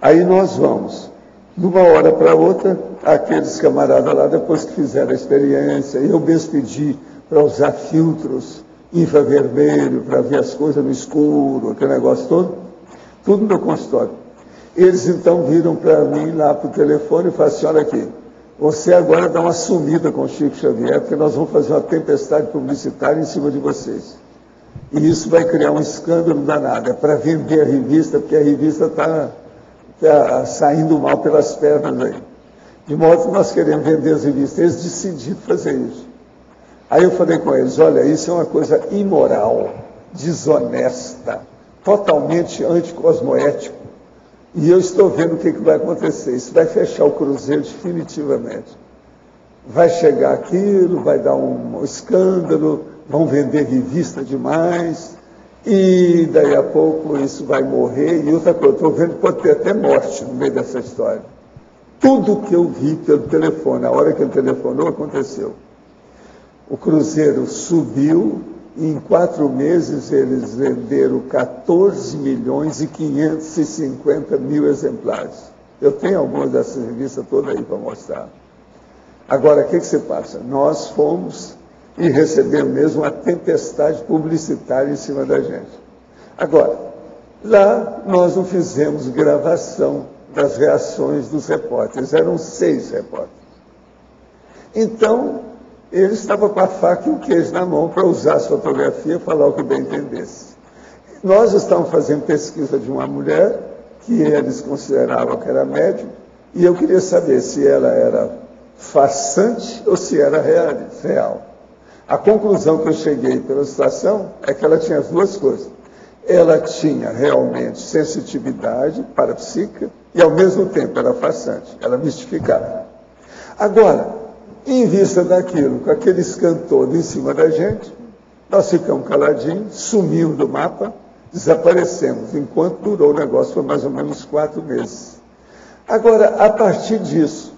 Aí nós vamos, de uma hora para outra, aqueles camaradas lá, depois que fizeram a experiência, eu mesmo pedi para usar filtros infravermelho, para ver as coisas no escuro, aquele negócio todo, tudo no meu consultório. Eles então viram para mim lá para o telefone e falaram assim, olha aqui, você agora dá uma sumida com o Chico Xavier, porque nós vamos fazer uma tempestade publicitária em cima de vocês. E isso vai criar um escândalo danado, é para vender a revista, porque a revista está saindo mal pelas pernas aí. De modo que nós queremos vender as revistas. Eles decidiram fazer isso. Aí eu falei com eles, olha, isso é uma coisa imoral, desonesta, totalmente anticosmoético. E eu estou vendo o que vai acontecer. Isso vai fechar o Cruzeiro definitivamente. Vai chegar aquilo, vai dar um escândalo, vão vender revista demais, e daí a pouco isso vai morrer. E outra coisa, estou vendo que pode ter até morte no meio dessa história. Tudo que eu vi pelo telefone, a hora que ele telefonou, aconteceu. O Cruzeiro subiu e em 4 meses eles venderam 14.550.000 exemplares. Eu tenho algumas dessas revistas todas aí para mostrar. Agora, o que se passa? Nós fomos e recebemos mesmo uma tempestade publicitária em cima da gente. Agora, lá nós não fizemos gravação das reações dos repórteres, eram 6 repórteres. Então, ele estava com a faca e o queijo na mão para usar as fotografias e falar o que bem entendesse. Nós estávamos fazendo pesquisa de uma mulher que eles consideravam que era médium, e eu queria saber se ela era farsante ou se era real. A conclusão que eu cheguei pela situação é que ela tinha as duas coisas. Ela tinha realmente sensitividade parapsíquica e, ao mesmo tempo, era farsante. Ela mistificava. Agora, em vista daquilo, com aquele escândalo todo em cima da gente, nós ficamos caladinhos, sumimos do mapa, desaparecemos. Enquanto durou o negócio, foi mais ou menos 4 meses. Agora, a partir disso,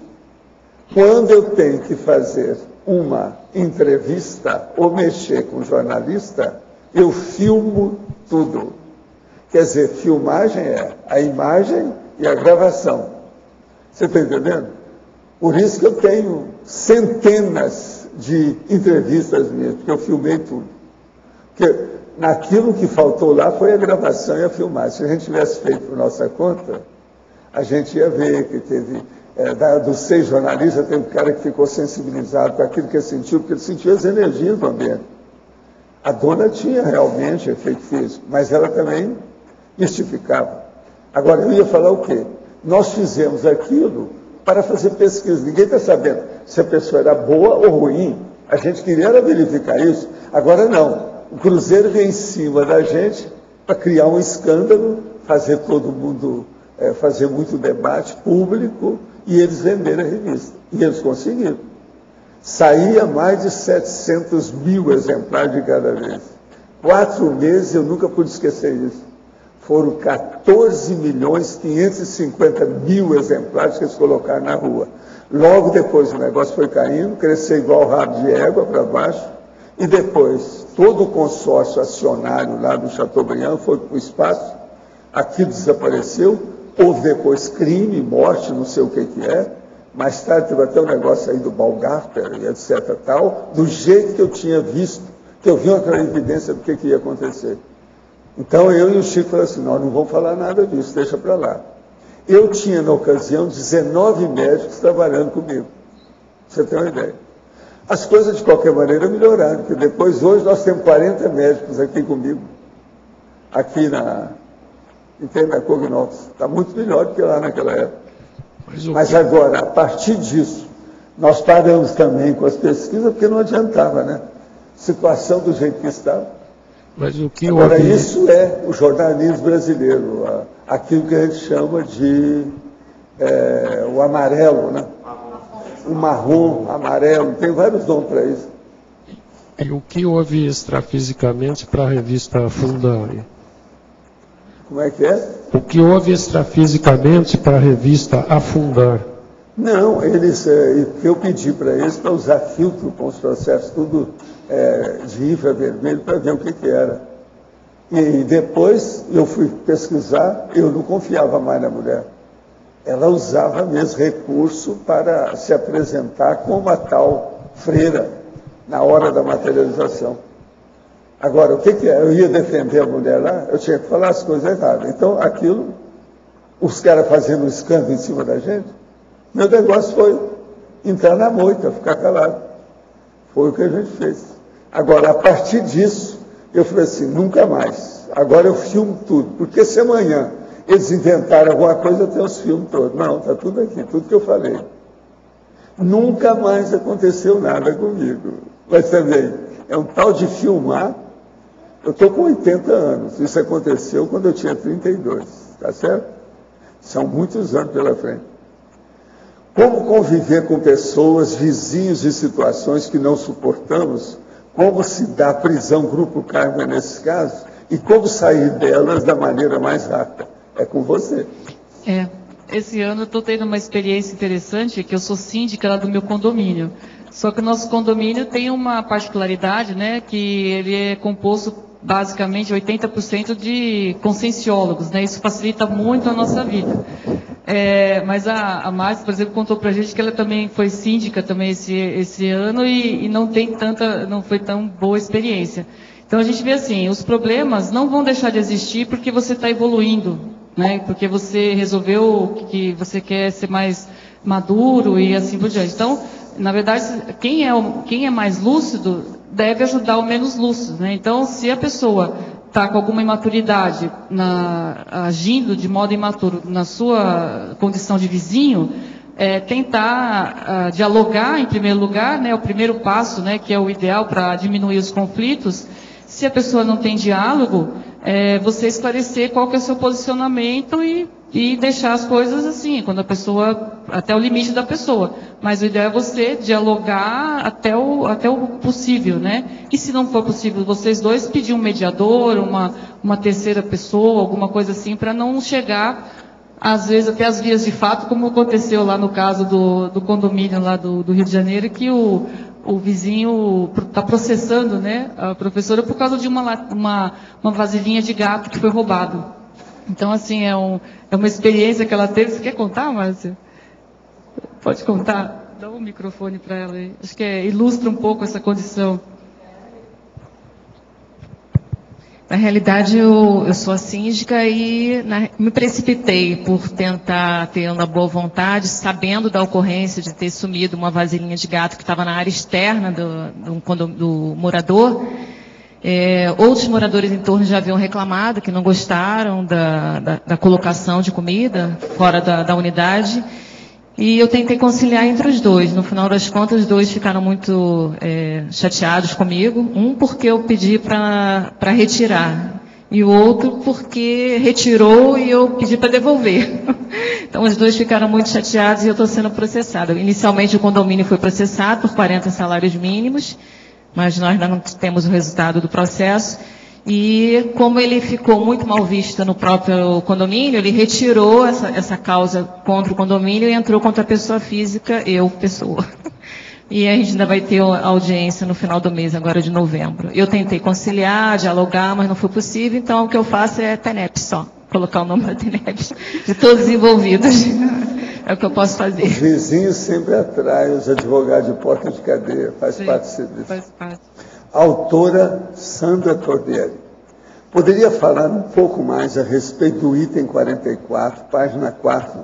quando eu tenho que fazer uma entrevista ou mexer com jornalista, eu filmo tudo. Quer dizer, filmagem é a imagem e a gravação. Você está entendendo? Por isso que eu tenho centenas de entrevistas minhas, porque eu filmei tudo. Porque naquilo que faltou lá foi a gravação e a filmagem. Se a gente tivesse feito por nossa conta, a gente ia ver que teve, dos 6 jornalistas, teve um cara que ficou sensibilizado com aquilo que ele sentiu, porque ele sentiu as energias do ambiente. A dona tinha realmente efeito físico, mas ela também mistificava. Agora, eu ia falar o quê? Nós fizemos aquilo para fazer pesquisa. Ninguém está sabendo se a pessoa era boa ou ruim. A gente queria verificar isso. Agora não. O Cruzeiro vem em cima da gente para criar um escândalo, fazer todo mundo, fazer muito debate público, e eles venderam a revista. E eles conseguiram. Saía mais de 700.000 exemplares de cada vez. 4 meses, eu nunca pude esquecer isso. Foram 14.550.000 exemplares que eles colocaram na rua. Logo depois o negócio foi caindo, cresceu igual rabo de égua para baixo, e depois todo o consórcio acionário lá do Chateaubriand foi para o espaço, aquilo desapareceu, houve depois crime, morte, não sei o que é, mais tarde teve até um negócio aí do Balgafter e etc. tal, do jeito que eu tinha visto, que eu vi uma clarividência do que ia acontecer. Então eu e o Chico falaram assim, nós não vamos falar nada disso, deixa para lá. Eu tinha na ocasião 19 médicos trabalhando comigo, pra você ter uma ideia. As coisas de qualquer maneira melhoraram, porque depois hoje nós temos 40 médicos aqui comigo, aqui em Termacognox. Está muito melhor do que lá naquela época. Mas agora, a partir disso, nós paramos também com as pesquisas, porque não adiantava, né? Situação do jeito que estava. Mas o que agora, isso é o jornalismo brasileiro, aquilo que a gente chama de o amarelo, né? O marrom, amarelo, tem vários nomes para isso. E o que houve extrafisicamente para a revista afundar? Como é que é? O que houve extrafisicamente para a revista afundar? Não, eu pedi para eles para usar filtro com os processos tudo de infravermelho para ver o que era. E depois eu fui pesquisar, eu não confiava mais na mulher. Ela usava mesmo recurso para se apresentar como a tal freira na hora da materialização. Agora, o que é? Eu ia defender a mulher lá, eu tinha que falar as coisas erradas. Então, aquilo, os caras fazendo um escândalo em cima da gente, meu negócio foi entrar na moita, ficar calado. Foi o que a gente fez. Agora, a partir disso, eu falei assim, nunca mais. Agora eu filmo tudo. Porque se amanhã eles inventaram alguma coisa, eu tenho os filmes todos. Não, está tudo aqui, tudo que eu falei. Nunca mais aconteceu nada comigo. Mas também, é um tal de filmar. Eu estou com 80 anos. Isso aconteceu quando eu tinha 32. Tá certo? São muitos anos pela frente. Como conviver com pessoas, vizinhos de situações que não suportamos? Como se dá prisão grupo karma nesses casos? E como sair delas da maneira mais rápida? É com você. Esse ano eu estou tendo uma experiência interessante, que eu sou síndica lá do meu condomínio. Só que o nosso condomínio tem uma particularidade, né, que ele é composto basicamente 80% de conscienciólogos, né? Isso facilita muito a nossa vida. Mas a Márcia, por exemplo, contou pra gente que ela também foi síndica também esse ano e não foi tão boa experiência. Então a gente vê assim, os problemas não vão deixar de existir porque você está evoluindo, né? Porque você resolveu que você quer ser mais maduro e assim por diante. Então, na verdade, quem é mais lúcido deve ajudar o menos lúcido, né? Então, se a pessoa está com alguma imaturidade, agindo de modo imaturo na sua condição de vizinho, tentar dialogar em primeiro lugar, né? O primeiro passo, né? Que é o ideal para diminuir os conflitos. Se a pessoa não tem diálogo, você esclarecer qual que é o seu posicionamento e deixar as coisas assim, quando a pessoa, até o limite da pessoa. Mas o ideal é você dialogar até o possível, né? E se não for possível, vocês dois pedir um mediador, uma terceira pessoa, alguma coisa assim, para não chegar, às vezes, até as vias de fato, como aconteceu lá no caso do condomínio lá do Rio de Janeiro, que o vizinho está processando, né, a professora por causa de uma vasilhinha de gato que foi roubado. Então, assim, é uma experiência que ela teve. Você quer contar, Márcia? Pode contar? Dá um microfone para ela aí. Acho que ilustra um pouco essa condição. Na realidade, eu sou a síndica e me precipitei por tentar ter uma boa vontade, sabendo da ocorrência de ter sumido uma vasilhinha de gato que estava na área externa do morador. Outros moradores em torno já haviam reclamado que não gostaram da colocação de comida fora da unidade. E eu tentei conciliar entre os dois. No final das contas, os dois ficaram muito chateados comigo. Um porque eu pedi para retirar. E o outro porque retirou e eu pedi para devolver. Então, os dois ficaram muito chateados e eu estou sendo processada. Inicialmente, o condomínio foi processado por 40 salários mínimos, mas nós ainda não temos o resultado do processo. E como ele ficou muito mal visto no próprio condomínio, ele retirou essa causa contra o condomínio e entrou contra a pessoa física, pessoa. E a gente ainda vai ter audiência no final do mês, agora de novembro. Eu tentei conciliar, dialogar, mas não foi possível, então o que eu faço é TENEP só. Colocar o nome da TENEP de todos os envolvidos. É o que eu posso fazer. Os vizinhos sempre atraem os advogados de porta de cadeia, faz parte disso. Faz parte. Autora Sandra Torbieri. Poderia falar um pouco mais a respeito do item 44, página 4,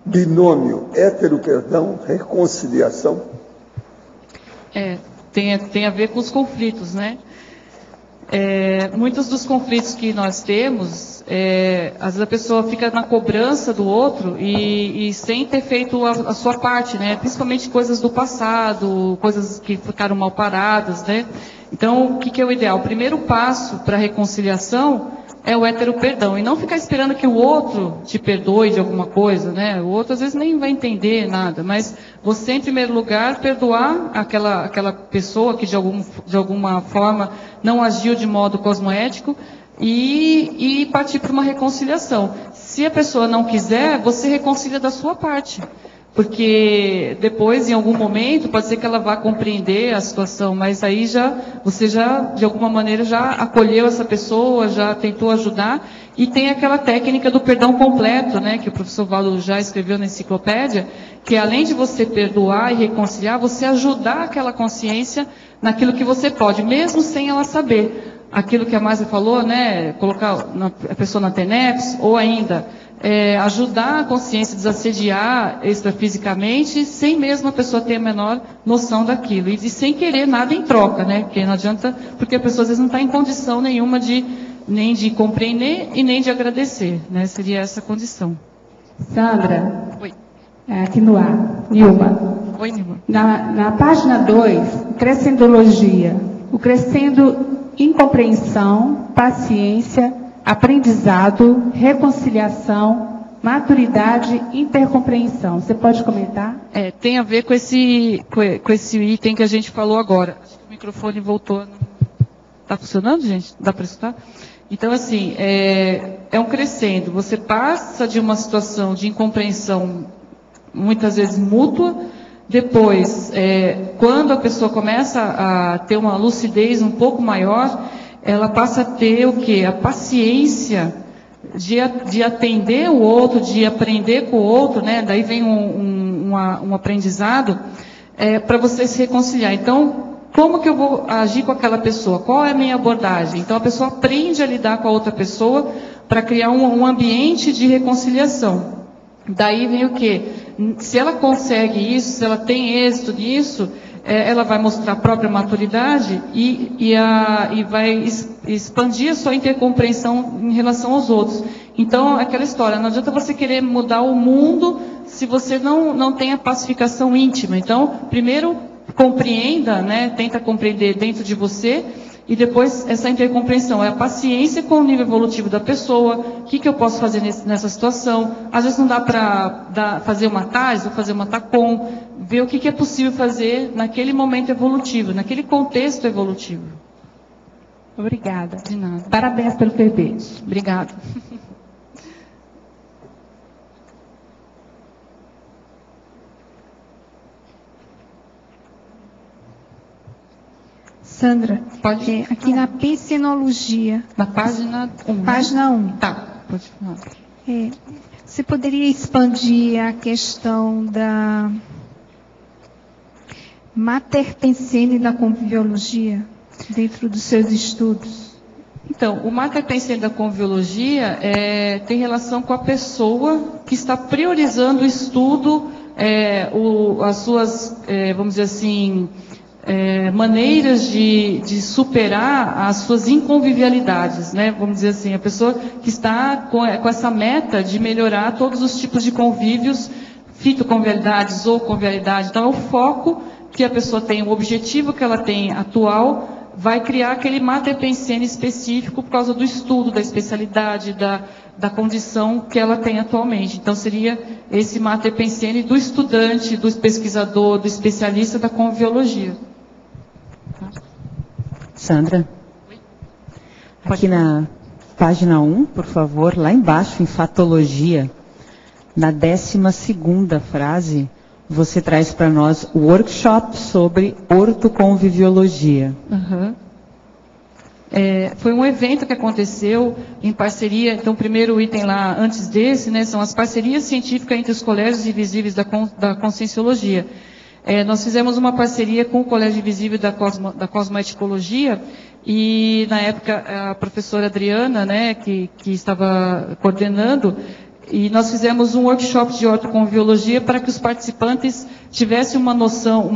binômio hétero-perdão, reconciliação? Tem a ver com os conflitos, né? Muitos dos conflitos que nós temos, às vezes a pessoa fica na cobrança do outro e sem ter feito a sua parte, né? Principalmente coisas do passado, coisas que ficaram mal paradas, né? Então, o que é o ideal? O primeiro passo para a reconciliação é o hétero-perdão. E não ficar esperando que o outro te perdoe de alguma coisa, né? O outro às vezes nem vai entender nada. Mas você, em primeiro lugar, perdoar aquela pessoa que de alguma forma não agiu de modo cosmoético e partir para uma reconciliação. Se a pessoa não quiser, você reconcilia da sua parte. Porque depois, em algum momento, pode ser que ela vá compreender a situação, mas aí você já, de alguma maneira, já acolheu essa pessoa, já tentou ajudar, e tem aquela técnica do perdão completo, né, que o professor Valdo já escreveu na enciclopédia, que além de você perdoar e reconciliar, você ajudar aquela consciência naquilo que você pode, mesmo sem ela saber. Aquilo que a Márcia falou, né, colocar a pessoa na TENEPS, ou ainda ajudar a consciência a desassediar extrafisicamente, sem mesmo a pessoa ter a menor noção daquilo. E sem querer nada em troca, né? Porque não adianta, porque a pessoa às vezes não está em condição nenhuma nem de compreender e nem de agradecer, né? Seria essa a condição. Sandra. Oi. Aqui no ar. Nilma. Oi, Nilma. Na página 2, crescendologia. O crescendo incompreensão, paciência, aprendizado, reconciliação, maturidade, intercompreensão. Você pode comentar? Tem a ver com esse item que a gente falou agora. Acho que o microfone voltou. Está funcionando, gente? Dá para escutar? Então, assim, é um crescendo. Você passa de uma situação de incompreensão, muitas vezes mútua. Depois, quando a pessoa começa a ter uma lucidez um pouco maior, ela passa a ter o quê? A paciência de atender o outro, de aprender com o outro, né? Daí vem um aprendizado para você se reconciliar. Então, como que eu vou agir com aquela pessoa? Qual é a minha abordagem? Então, a pessoa aprende a lidar com a outra pessoa para criar um ambiente de reconciliação. Daí vem o quê? Se ela consegue isso, se ela tem êxito nisso, ela vai mostrar a própria maturidade e vai expandir a sua intercompreensão em relação aos outros. Então, aquela história, não adianta você querer mudar o mundo se você não tem a pacificação íntima. Então, primeiro, compreenda, né? Tenta compreender dentro de você. E depois, essa intercompreensão, é a paciência com o nível evolutivo da pessoa, o que eu posso fazer nessa situação. Às vezes não dá para fazer uma TAS ou fazer uma TACOM, ver o que é possível fazer naquele momento evolutivo, naquele contexto evolutivo. Obrigada. De nada. Parabéns pelo verbete. Obrigada. Sandra, pode aqui na pensinologia. Na página 1. Página 1. Tá, pode falar. Você poderia expandir a questão da Mater Pensene da conviviologia dentro dos seus estudos? Então, o Mater Pensene da conviviologia tem relação com a pessoa que está priorizando o estudo, as suas, vamos dizer assim, maneiras de superar as suas inconvivialidades, né? Vamos dizer assim, a pessoa que está com essa meta de melhorar todos os tipos de convívios, fitoconvivialidades ou convivialidade. Então, é o foco que a pessoa tem, o objetivo que ela tem atual, vai criar aquele Mater Pensene específico por causa do estudo, da especialidade, da condição que ela tem atualmente. Então, seria esse Mater Pensene do estudante, do pesquisador, do especialista da conviviologia. Sandra, aqui na página 1, por favor, lá embaixo, em fatologia, na 12ª frase, você traz para nós o workshop sobre ortoconviviologia. Uhum. Foi um evento que aconteceu em parceria, então o primeiro item lá, antes desse, né, são as parcerias científicas entre os colégios invisíveis da Conscienciologia. Nós fizemos uma parceria com o Colégio Invisível da Cosmoeticologia e, na época, a professora Adriana, né, que estava coordenando, e nós fizemos um workshop de ortoconviviologia para que os participantes tivessem uma noção,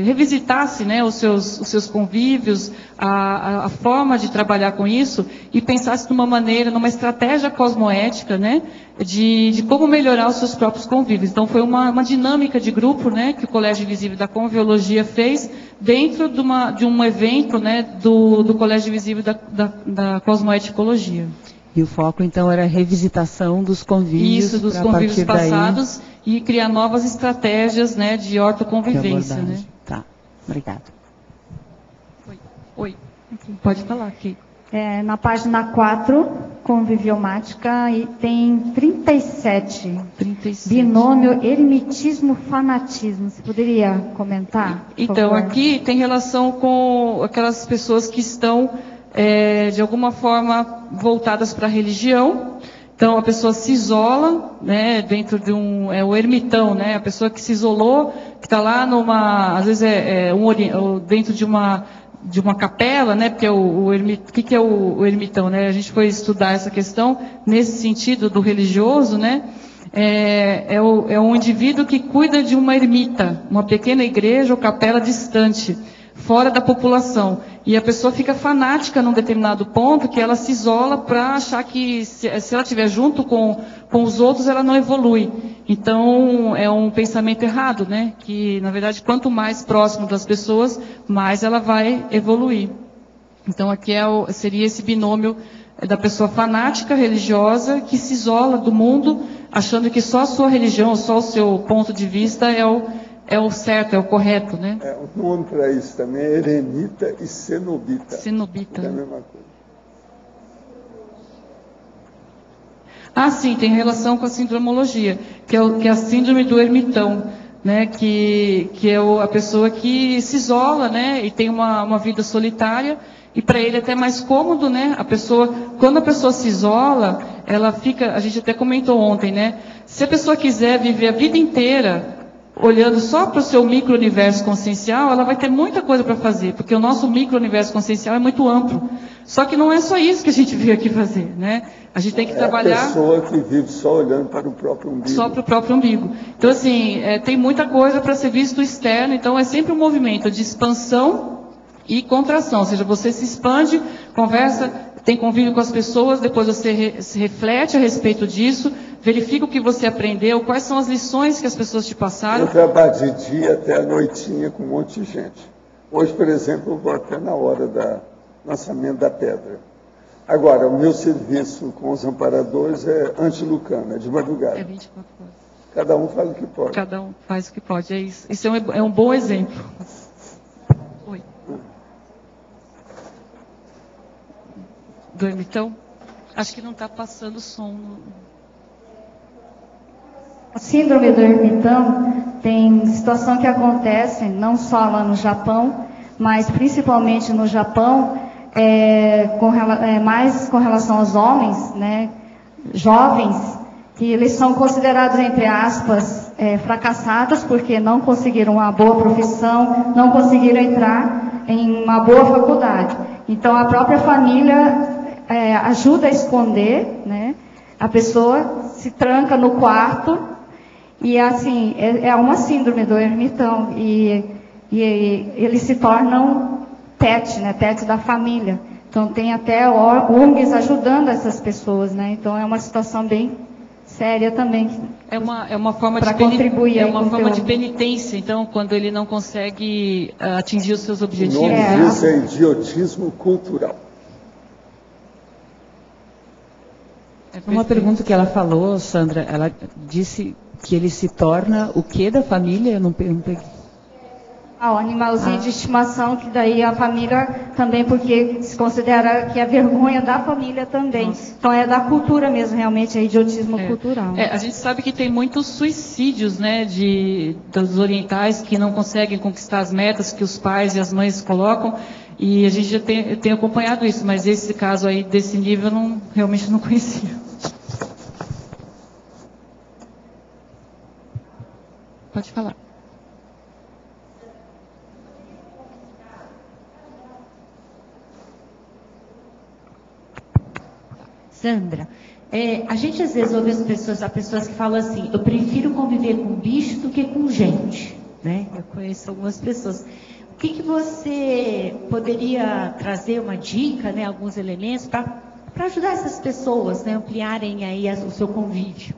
revisitassem, né, os seus convívios, a forma de trabalhar com isso e pensassem numa estratégia cosmoética, né, de como melhorar os seus próprios convívios. Então foi uma dinâmica de grupo, né, que o Colégio Invisível da Conviviologia fez dentro de um evento, né, do Colégio Invisível da Cosmoeticologia. E o foco, então, era a revisitação dos convívios. Isso, dos convívios passados e criar novas estratégias, né, de ortoconvivência. Né? Tá, obrigada. Oi. Pode falar aqui. Na página 4, conviviomática, item 37. Binômio ermitismo-fanatismo. Você poderia comentar? Então, aqui tem relação com aquelas pessoas que estão de alguma forma voltadas para a religião. Então a pessoa se isola, né, dentro de o ermitão, né, a pessoa que se isolou, que está lá às vezes dentro de uma capela, né, porque o que é o ermitão, né? A gente foi estudar essa questão nesse sentido do religioso, né? É um indivíduo que cuida de uma ermita, uma pequena igreja ou capela distante, fora da população. E a pessoa fica fanática num determinado ponto, que ela se isola para achar que se ela estiver junto com os outros, ela não evolui. Então, é um pensamento errado, né? Que, na verdade, quanto mais próximo das pessoas, mais ela vai evoluir. Então, aqui seria esse binômio da pessoa fanática, religiosa, que se isola do mundo, achando que só a sua religião, só o seu ponto de vista é o certo, é o correto, né? O nome para isso também é eremita e cenobita. Cenobita. É a mesma coisa. Ah, sim, tem relação com a sindromologia, que é a síndrome do ermitão, né? Que é a pessoa que se isola, né? E tem uma vida solitária. E para ele é até mais cômodo, né? Quando a pessoa se isola, ela fica, a gente até comentou ontem, né? Se a pessoa quiser viver a vida inteira olhando só para o seu micro-universo consciencial, ela vai ter muita coisa para fazer, porque o nosso micro-universo consciencial é muito amplo. Só que não é só isso que a gente veio aqui fazer, né? A gente tem que trabalhar... a pessoa que vive só olhando para o próprio umbigo. Só para o próprio umbigo. Então, assim, tem muita coisa para ser visto externo, então é sempre um movimento de expansão e contração, ou seja, você se expande, conversa, tem convívio com as pessoas, depois você se reflete a respeito disso, verifica o que você aprendeu, quais são as lições que as pessoas te passaram. Eu trabalho de dia até a noitinha com um monte de gente. Hoje, por exemplo, eu vou até na hora do lançamento da pedra. Agora, o meu serviço com os amparadores é antilucano, é de madrugada. É 24 horas. Cada um faz o que pode. Cada um faz o que pode, é isso. Isso é um bom exemplo. Oi. Do ermitão? Acho que não está passando som. A síndrome do ermitão tem situação que acontece não só lá no Japão, mas principalmente no Japão, mais com relação aos homens, né, jovens, que eles são considerados, entre aspas, fracassados, porque não conseguiram uma boa profissão, não conseguiram entrar em uma boa faculdade. Então, a própria família ajuda a esconder, né? A pessoa se tranca no quarto e, assim, é uma síndrome do ermitão. E eles se tornam TET, né? TET da família. Então, tem até ONGs ajudando essas pessoas, né? Então, é uma situação bem séria também. É uma forma de contribuir. É uma forma de penitência. Então, quando ele não consegue atingir os seus objetivos. O nome disso é idiotismo cultural. Uma pergunta que ela falou, Sandra, ela disse que ele se torna o que da família? Eu não peguei. O animalzinho de estimação, que daí a família também, porque se considera que é vergonha da família também. Nossa. Então é da cultura mesmo, realmente, é idiotismo cultural. A gente sabe que tem muitos suicídios, né, dos orientais que não conseguem conquistar as metas que os pais e as mães colocam, e a gente já tem acompanhado isso, mas esse caso aí, desse nível, eu realmente não conhecia. Pode falar. Sandra, a gente às vezes ouve as pessoas que falam assim, eu prefiro conviver com bicho do que com gente, né? Eu conheço algumas pessoas. O que você poderia trazer uma dica, né, alguns elementos para ajudar essas pessoas, né, ampliarem aí o seu convívio?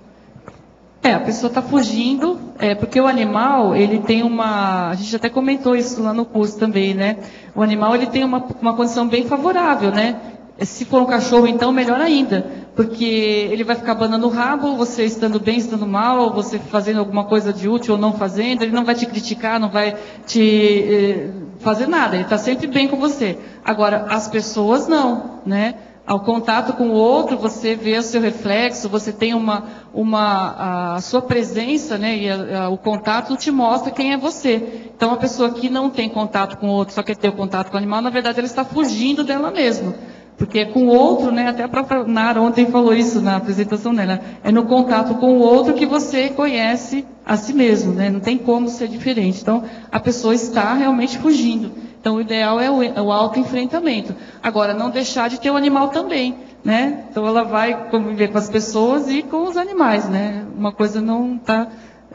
A pessoa está fugindo, porque o animal, ele tem a gente até comentou isso lá no curso também, né? O animal, ele tem uma condição bem favorável, né? Se for um cachorro, então, melhor ainda, porque ele vai ficar abanando o rabo, você estando bem, estando mal, você fazendo alguma coisa de útil ou não fazendo, ele não vai te criticar, não vai te fazer nada, ele está sempre bem com você. Agora, as pessoas não, né? Ao contato com o outro, você vê o seu reflexo, você tem a sua presença, né? E o contato te mostra quem é você. Então, a pessoa que não tem contato com o outro, só quer ter o contato com o animal, na verdade, ela está fugindo dela mesma. Porque é com o outro, né? Até a própria Nara ontem falou isso na apresentação dela. É no contato com o outro que você conhece a si mesmo, né? Não tem como ser diferente. Então, a pessoa está realmente fugindo. Então, o ideal é o autoenfrentamento. Agora, não deixar de ter o animal também, né? Então, ela vai conviver com as pessoas e com os animais, né? Uma coisa não está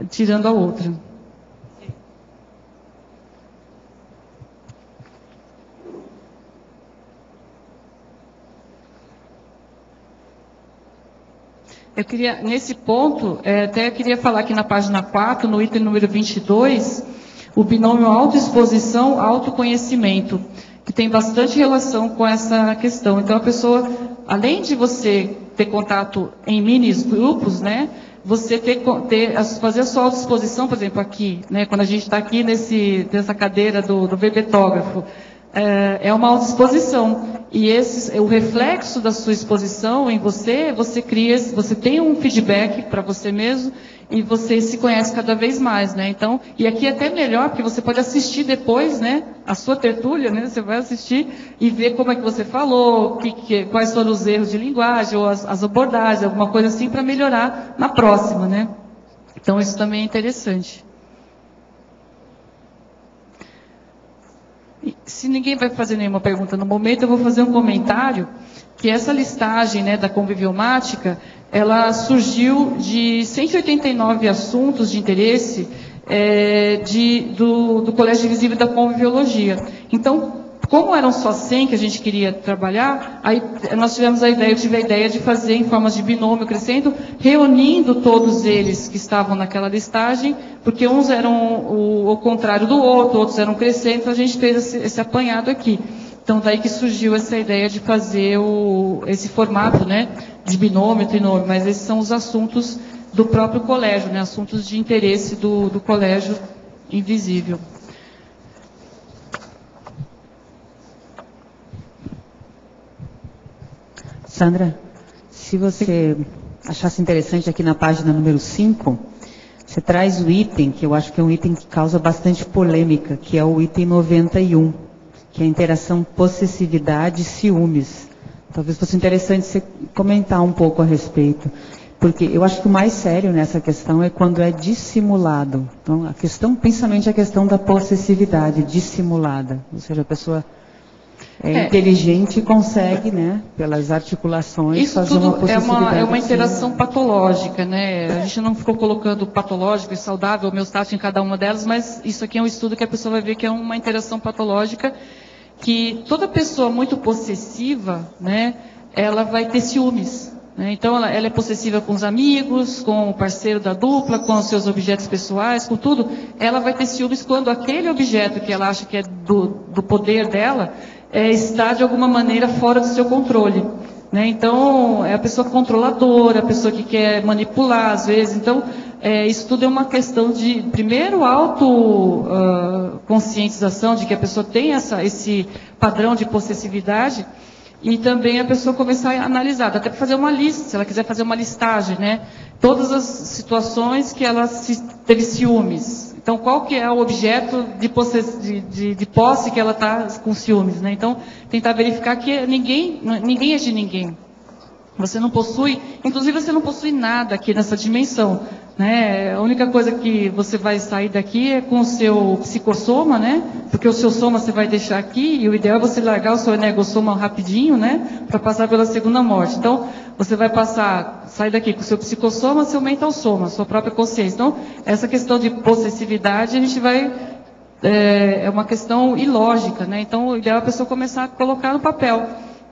tirando a outra. Eu queria, nesse ponto, até queria falar aqui na página 4, no item número 22, o binômio autoexposição, autoconhecimento, que tem bastante relação com essa questão. Então, a pessoa, além de você ter contato em mini grupos, né, você fazer a sua autoexposição, por exemplo, aqui, né, quando a gente está aqui nessa cadeira do verbetógrafo, é uma autoexposição. E o reflexo da sua exposição em você tem um feedback para você mesmo e você se conhece cada vez mais, né? Então, e aqui é até melhor, porque você pode assistir depois, né? A sua tertúlia, né? Você vai assistir e ver como é que você falou, quais foram os erros de linguagem ou as abordagens, alguma coisa assim para melhorar na próxima, né? Então, isso também é interessante. Se ninguém vai fazer nenhuma pergunta no momento, eu vou fazer um comentário, que essa listagem, né, da conviviomática, ela surgiu de 189 assuntos de interesse do Colégio Invisível da Conviviologia. Então, como eram só 100 que a gente queria trabalhar, aí nós tivemos eu tive a ideia de fazer em formas de binômio crescendo, reunindo todos eles que estavam naquela listagem, porque uns eram o contrário do outro, outros eram crescendo, então a gente fez esse apanhado aqui. Então, daí que surgiu essa ideia de fazer esse formato, né, de binômio, trinômio, mas esses são os assuntos do próprio colégio, né, assuntos de interesse do Colégio Invisível. Sandra, se você achasse interessante aqui na página número 5, você traz o item, que eu acho que é um item que causa bastante polêmica, que é o item 91, que é a interação possessividade e ciúmes. Talvez fosse interessante você comentar um pouco a respeito, porque eu acho que o mais sério nessa questão é quando é dissimulado. Então, principalmente a questão da possessividade dissimulada, ou seja, a pessoa inteligente e consegue, né, pelas articulações, isso fazer tudo uma possessividade. É uma interação patológica, né? A gente não ficou colocando patológico e saudável, homeostático em cada uma delas, mas isso aqui é um estudo que a pessoa vai ver que é uma interação patológica, que toda pessoa muito possessiva, né, ela vai ter ciúmes. Né? Então, ela é possessiva com os amigos, com o parceiro da dupla, com os seus objetos pessoais, com tudo. Ela vai ter ciúmes quando aquele objeto que ela acha que é do poder dela está, de alguma maneira, fora do seu controle. Né? Então, é a pessoa controladora, a pessoa que quer manipular, às vezes. Então, isso tudo é uma questão de, primeiro, autoconscientização de que a pessoa tem esse padrão de possessividade, e também a pessoa começar a analisar, até para fazer uma lista, se ela quiser fazer uma listagem, né? Todas as situações que ela teve ciúmes. Então, qual que é o objeto de posse que ela está com ciúmes, né? Então, tentar verificar que ninguém é de ninguém. Você não possui, inclusive você não possui nada aqui nessa dimensão, né? A única coisa que você vai sair daqui é com o seu psicossoma, né? Porque o seu soma você vai deixar aqui, e o ideal é você largar o seu energossoma rapidinho, né? Para passar pela segunda morte. Então, você vai sair daqui com o seu psicossoma, seu mental soma, sua própria consciência. Então, essa questão de possessividade, a gente vai... É uma questão ilógica, né? Então, o ideal é a pessoa começar a colocar no papel.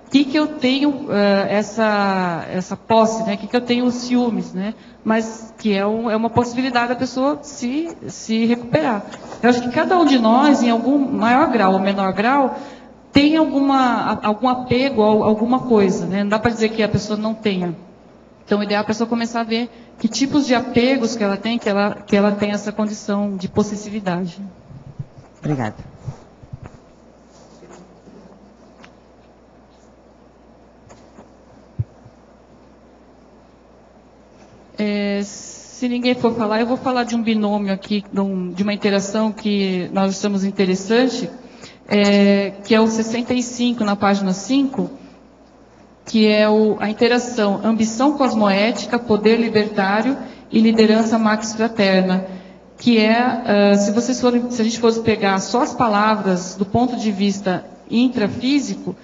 O que eu tenho essa posse, né? O que eu tenho os ciúmes, né? Mas que é uma possibilidade da pessoa se recuperar. Eu acho que cada um de nós, em algum maior grau ou menor grau, tem algum apego a alguma coisa, né? Não dá para dizer que a pessoa não tenha. Então, o ideal é a pessoa começar a ver que tipos de apegos que ela tem, que ela tem essa condição de possessividade. Obrigada. Se ninguém for falar, eu vou falar de um binômio aqui, de uma interação que nós achamos interessante, que é o 65, na página 5, que é a interação ambição cosmoética, poder libertário e liderança max fraterna, que se a gente fosse pegar só as palavras do ponto de vista intrafísico,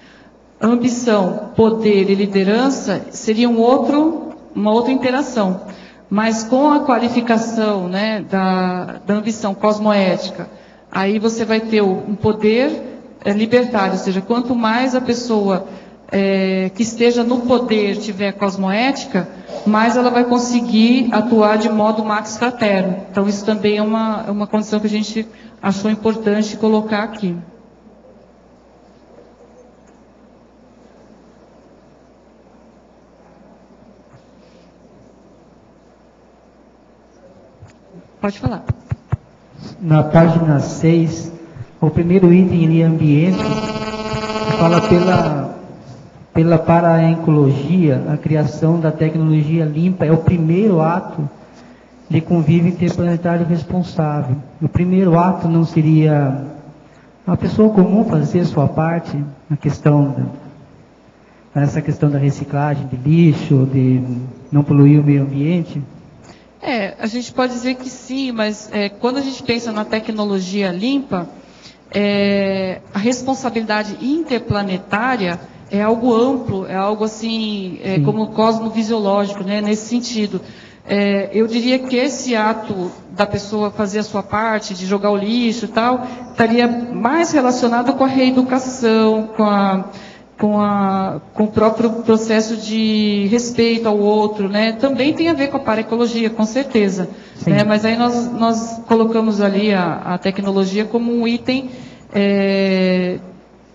ambição, poder e liderança seria uma outra interação. Mas com a qualificação, né, da ambição cosmoética, aí você vai ter um poder libertário, ou seja, quanto mais a pessoa que esteja no poder tiver cosmoética, mais ela vai conseguir atuar de modo max fraterno. Então, isso também é uma condição que a gente achou importante colocar aqui. Pode falar. Na página 6, o primeiro item de ambiente fala pela paraecologia, a criação da tecnologia limpa é o primeiro ato de convívio interplanetário responsável. O primeiro ato não seria a pessoa comum fazer sua parte na questão nessa questão da reciclagem de lixo, de não poluir o meio ambiente? A gente pode dizer que sim, mas quando a gente pensa na tecnologia limpa, a responsabilidade interplanetária é algo amplo, é algo assim, como cosmovisiológico, né, nesse sentido. Eu diria que esse ato da pessoa fazer a sua parte, de jogar o lixo e tal, estaria mais relacionado com a reeducação, com o próprio processo de respeito ao outro, né? Também tem a ver com a paraecologia, com certeza. Né? Mas aí nós colocamos ali a tecnologia como um item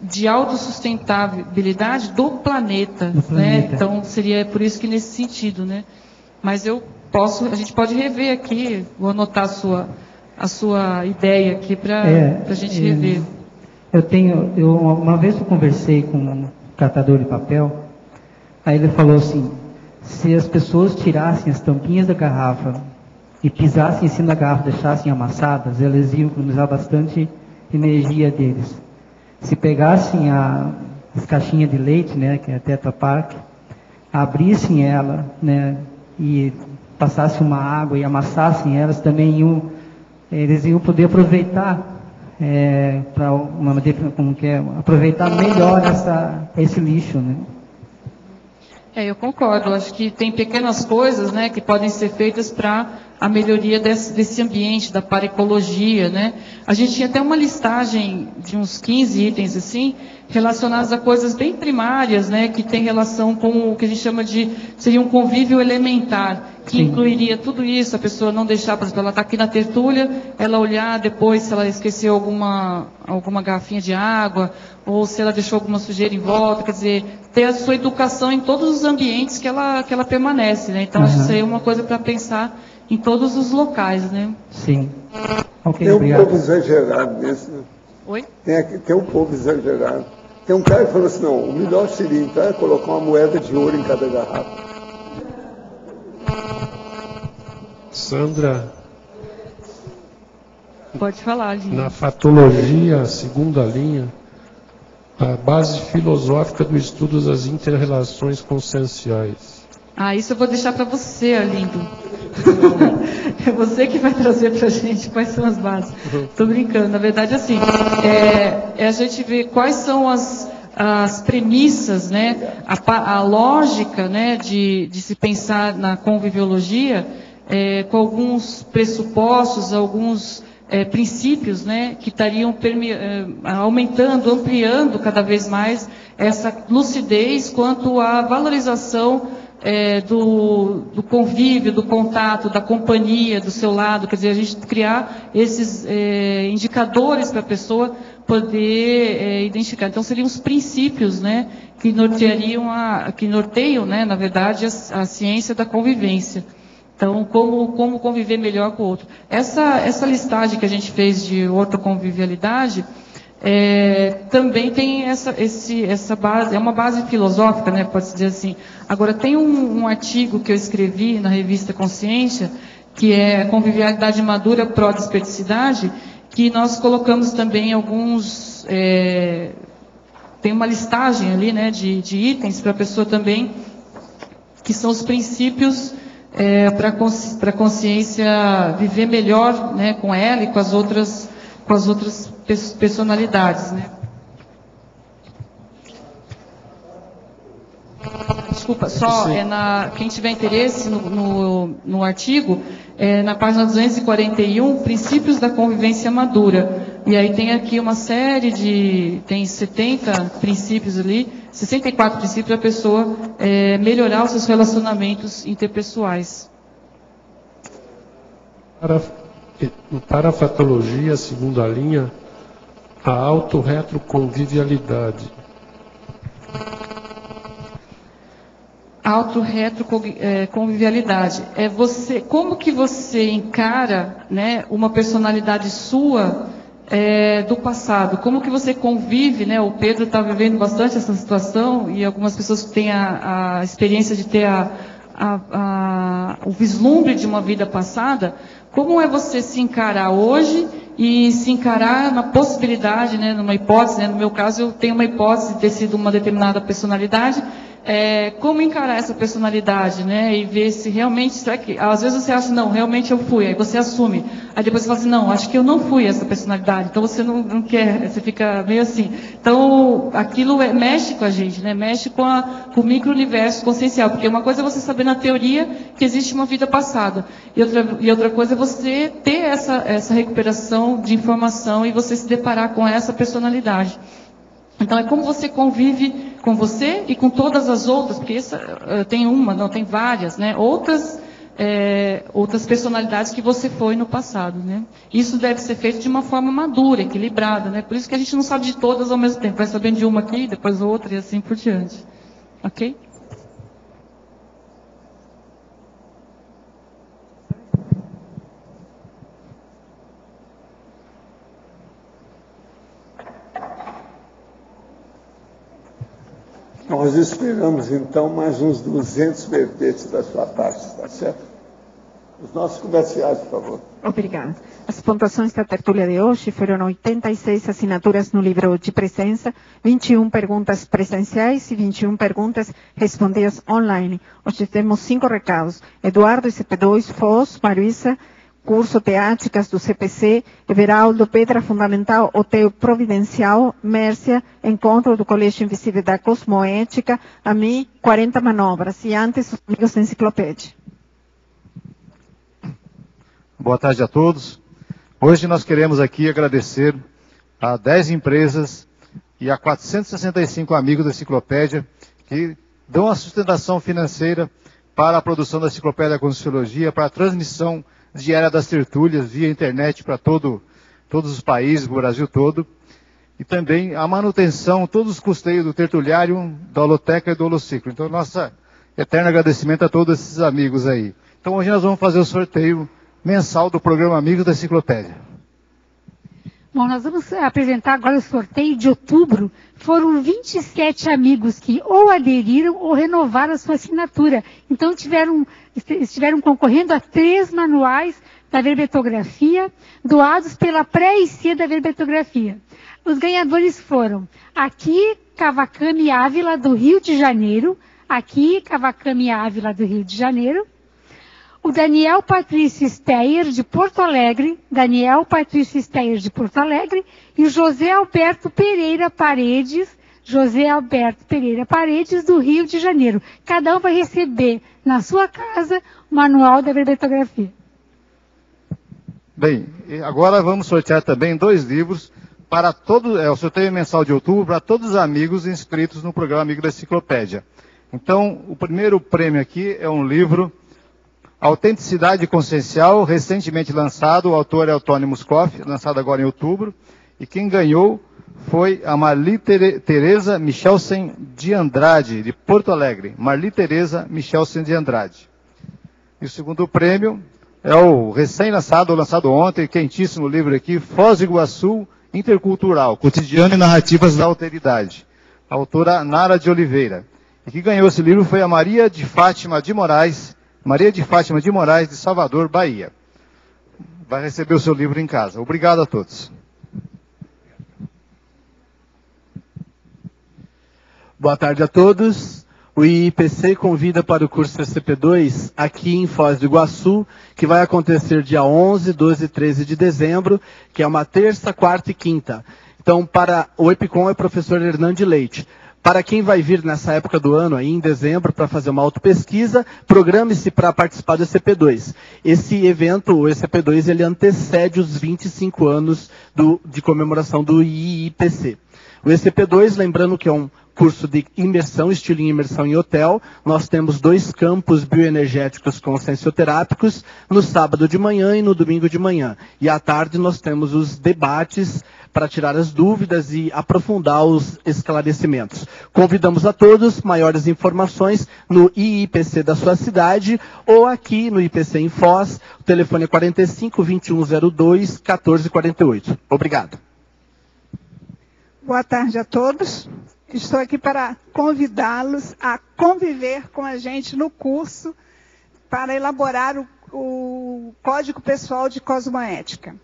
de autossustentabilidade do planeta. Né? Então, seria por isso que nesse sentido. Né? Mas a gente pode rever aqui, vou anotar a sua ideia aqui para a gente rever. Uma vez eu conversei com um catador de papel, aí ele falou assim, se as pessoas tirassem as tampinhas da garrafa e pisassem em cima da garrafa, deixassem amassadas, elas iam economizar bastante energia deles. Se pegassem as caixinhas de leite, né, que é a Tetra Pak, abrissem ela, né, e passassem uma água e amassassem elas, eles iam poder aproveitar aproveitar melhor esse lixo, né? Eu concordo. Acho que tem pequenas coisas, né, que podem ser feitas para a melhoria desse ambiente, da paraecologia, né? A gente tinha até uma listagem de uns 15 itens assim, relacionados a coisas bem primárias, né, que tem relação com o que a gente chama seria um convívio elementar, que incluiria tudo isso, a pessoa não deixar, por exemplo, ela está aqui na tertúlia, ela olhar depois se ela esqueceu alguma garrafinha de água, ou se ela deixou alguma sujeira em volta, quer dizer, ter a sua educação em todos os ambientes que ela permanece, né? Então, acho que isso aí é uma coisa para pensar em todos os locais, né? Sim. Okay, tem um pouco exagerado nisso. Oi? Tem um pouco exagerado. Tem um cara que falou assim, não, o melhor seria então colocar uma moeda de ouro em cada garrafa. Sandra. Pode falar, Linha. Na fatologia, segunda linha, a base filosófica do estudo das inter-relações conscienciais. Isso eu vou deixar para você, Arlindo. É você que vai trazer para a gente quais são as bases. Estou brincando. Na verdade, assim, a gente ver quais são as premissas, né, a lógica, né, de se pensar na conviviologia, com alguns pressupostos, alguns princípios, né, que estariam aumentando, ampliando cada vez mais essa lucidez quanto à valorização do convívio, do contato, da companhia, do seu lado, quer dizer, a gente criar esses indicadores para a pessoa poder identificar. Então, seriam os princípios, né, que norteiam, né, na verdade, a ciência da convivência. Então, como conviver melhor com o outro. Essa listagem que a gente fez de ortoconvivialidade também tem essa base, é uma base filosófica, né, pode-se dizer assim. Agora, tem um artigo que eu escrevi na revista Consciência, que é Convivialidade Madura Pró-Desperticidade, que nós colocamos também alguns... tem uma listagem ali, né, de itens para a pessoa também, que são os princípios para a consciência viver melhor, né, com ela e com as outras personalidades, né? Desculpa, só quem tiver interesse no artigo, na página 241, Princípios da Convivência Madura. E aí tem aqui uma série tem 70 princípios ali, 64 princípios para a pessoa melhorar os seus relacionamentos interpessoais. Para a fatologia, segunda linha, a autorretroconvivialidade. Autorretroconvivialidade. Como que você encara, né, uma personalidade sua do passado? Como que você convive, né? O Pedro está vivendo bastante essa situação e algumas pessoas têm a experiência de ter o vislumbre de uma vida passada. Como é você se encarar hoje e se encarar na possibilidade, né, numa hipótese, né, no meu caso eu tenho uma hipótese de ter sido uma determinada personalidade, como encarar essa personalidade, né, e ver se realmente, será que, às vezes você acha, não, realmente eu fui, aí você assume, aí depois você fala assim, não, acho que eu não fui essa personalidade, então você não quer, você fica meio assim. Então, aquilo mexe com a gente, né, mexe com o micro-universo consciencial, porque uma coisa é você saber na teoria que existe uma vida passada, e outra coisa é você ter essa recuperação de informação e você se deparar com essa personalidade. Então, é como você convive com você e com todas as outras, porque tem várias, né? Outras personalidades que você foi no passado, né? Isso deve ser feito de uma forma madura, equilibrada, né? Por isso que a gente não sabe de todas ao mesmo tempo. Vai sabendo de uma aqui, depois outra e assim por diante. Ok? Nós esperamos, então, mais uns 200 verbetes da sua parte, está certo? Os nossos comerciais, por favor. Obrigada. As pontuações da tertúlia de hoje foram 86 assinaturas no livro de presença, 21 perguntas presenciais e 21 perguntas respondidas online. Hoje temos 5 recados. Eduardo, ICP2, Foz, Marisa, curso Teáticas do CPC, Everaldo, Pedra Fundamental, Hotel Providencial, Mércia, Encontro do Colégio Invisível da Cosmoética, a mim, 40 manobras. E antes, os amigos da enciclopédia. Boa tarde a todos. Hoje nós queremos aqui agradecer a 10 empresas e a 465 amigos da enciclopédia que dão a sustentação financeira para a produção da enciclopédia da Conscienciologia, para a transmissão diária das tertúlias via internet para todos os países, do Brasil todo, e também a manutenção, todos os custeios do tertuliário, da holoteca e do holociclo. Então, nosso eterno agradecimento a todos esses amigos aí. Então, hoje nós vamos fazer o sorteio mensal do programa Amigos da Enciclopédia. Bom, nós vamos apresentar agora o sorteio de outubro. Foram 27 amigos que ou aderiram ou renovaram a sua assinatura. Então, estiveram concorrendo a 3 manuais da verbetografia, doados pela pré-IC da verbetografia. Os ganhadores foram aqui, Cavacami Ávila, do Rio de Janeiro, o Daniel Patrício Steyer, de Porto Alegre, e o José Alberto Pereira Paredes, do Rio de Janeiro. Cada um vai receber, na sua casa, o manual da verbetografia. Bem, agora vamos sortear também 2 livros para o sorteio mensal de outubro, para todos os amigos inscritos no programa Amigo da Enciclopédia. Então, o primeiro prêmio aqui é um livro, Autenticidade Consciencial, recentemente lançado, o autor é o Tony Muscoff, lançado agora em outubro, e quem ganhou foi a Marli Tereza Michelsen de Andrade, de Porto Alegre. Marli Tereza Michelsen de Andrade. E o segundo prêmio é o recém-lançado, lançado ontem, quentíssimo livro aqui, Foz do Iguaçu Intercultural, Cotidiano e Narrativas da Alteridade. A autora Nara de Oliveira. E quem ganhou esse livro foi a Maria de Fátima de Moraes, de Salvador, Bahia. Vai receber o seu livro em casa. Obrigado a todos. Boa tarde a todos. O IIPC convida para o curso CCP2 aqui em Foz do Iguaçu, que vai acontecer dia 11, 12 e 13 de dezembro, que é uma terça, quarta e quinta. Então, para o EPICOM é o professor Hernande Leite. Para quem vai vir nessa época do ano, aí em dezembro, para fazer uma autopesquisa, programe-se para participar do ECP2. Esse evento, o ECP2, ele antecede os 25 anos de comemoração do IIPC. O ECP2, lembrando que é um curso de imersão, estilo em imersão em hotel. Nós temos 2 campos bioenergéticos com sensoterápicos, no sábado de manhã e no domingo de manhã. E à tarde nós temos os debates para tirar as dúvidas e aprofundar os esclarecimentos. Convidamos a todos, maiores informações no IIPC da sua cidade ou aqui no IPC em Foz, o telefone é 45 2102 1448. Obrigado. Boa tarde a todos. Estou aqui para convidá-los a conviver com a gente no curso para elaborar o Código Pessoal de Cosmoética.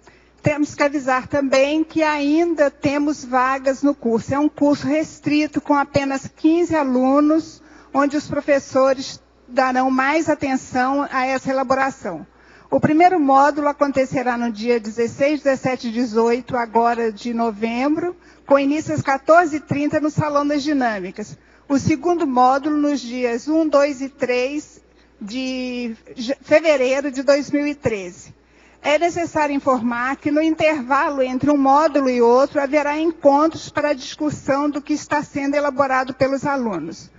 Temos que avisar também que ainda temos vagas no curso. É um curso restrito com apenas 15 alunos, onde os professores darão mais atenção a essa elaboração. O primeiro módulo acontecerá no dia 16, 17 e 18, agora de novembro, com início às 14h30 no Salão das Dinâmicas. O segundo módulo nos dias 1, 2 e 3 de fevereiro de 2013. É necessário informar que no intervalo entre um módulo e outro haverá encontros para a discussão do que está sendo elaborado pelos alunos.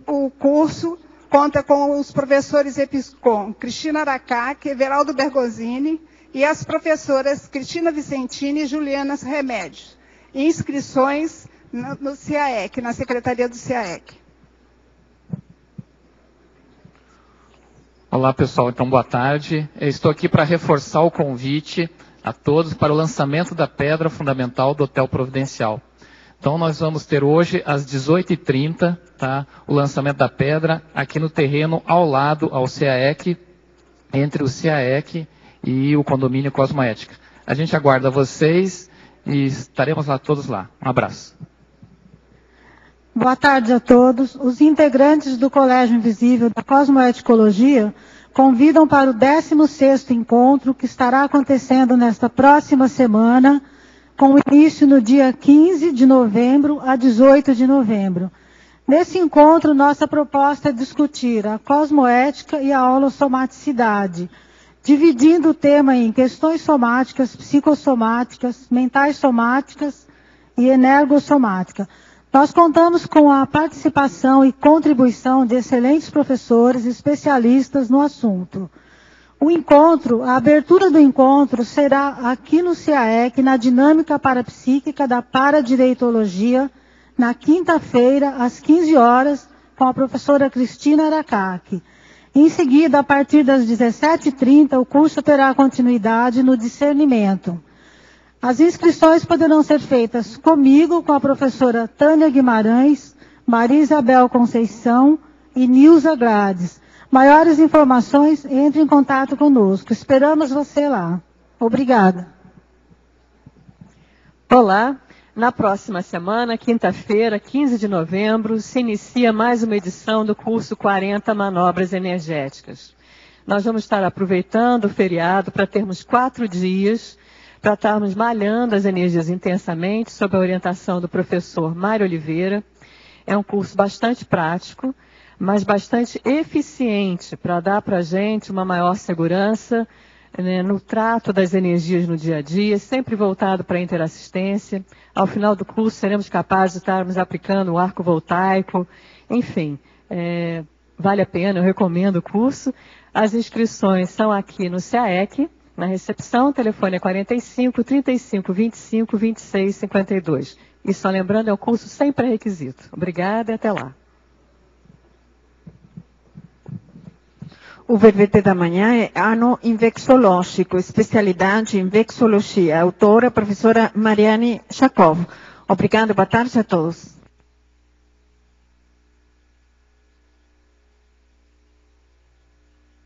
O curso conta com os professores EPSCOM, Cristina Aracaque, Everaldo Bergosini e as professoras Cristina Vicentini e Juliana Remédios. Inscrições no CIAEC, na Secretaria do CIAEC. Olá, pessoal. Então, boa tarde. Eu estou aqui para reforçar o convite a todos para o lançamento da pedra fundamental do Hotel Providencial. Então, nós vamos ter hoje, às 18h30, tá, o lançamento da pedra aqui no terreno ao lado ao CIAEC, entre o CIAEC e o condomínio Cosmoética. A gente aguarda vocês e estaremos lá todos lá. Um abraço. Boa tarde a todos. Os integrantes do Colégio Invisível da Cosmoeticologia convidam para o 16º encontro que estará acontecendo nesta próxima semana, com início no dia 15 de novembro a 18 de novembro. Nesse encontro, nossa proposta é discutir a cosmoética e a holossomaticidade, dividindo o tema em questões somáticas, psicossomáticas, mentais somáticas e energossomática. Nós contamos com a participação e contribuição de excelentes professores e especialistas no assunto. A abertura do encontro será aqui no CIAEC, na dinâmica parapsíquica da Paradireitologia, na quinta-feira, às 15 horas, com a professora Cristina Aracaque. Em seguida, a partir das 17h30, o curso terá continuidade no discernimento. As inscrições poderão ser feitas comigo, com a professora Tânia Guimarães, Maria Isabel Conceição e Nilza Grades. Maiores informações, entre em contato conosco. Esperamos você lá. Obrigada. Olá. Na próxima semana, quinta-feira, 15 de novembro, se inicia mais uma edição do curso 40 Manobras Energéticas. Nós vamos estar aproveitando o feriado para termos 4 dias para estarmos malhando as energias intensamente, sob a orientação do professor Mário Oliveira. É um curso bastante prático, mas bastante eficiente para dar para a gente uma maior segurança, né, no trato das energias no dia a dia, sempre voltado para a interassistência. Ao final do curso, seremos capazes de estarmos aplicando o arco voltaico. Enfim, vale a pena, eu recomendo o curso. As inscrições são aqui no CIAEC, na recepção, o telefone é 45 35 25 26 52. E só lembrando, é um curso sem pré-requisito. Obrigada e até lá. O verbete da manhã é Ano Invexológico, especialidade em Vexologia. Autora, professora Mariane Chakov. Obrigada, boa tarde a todos.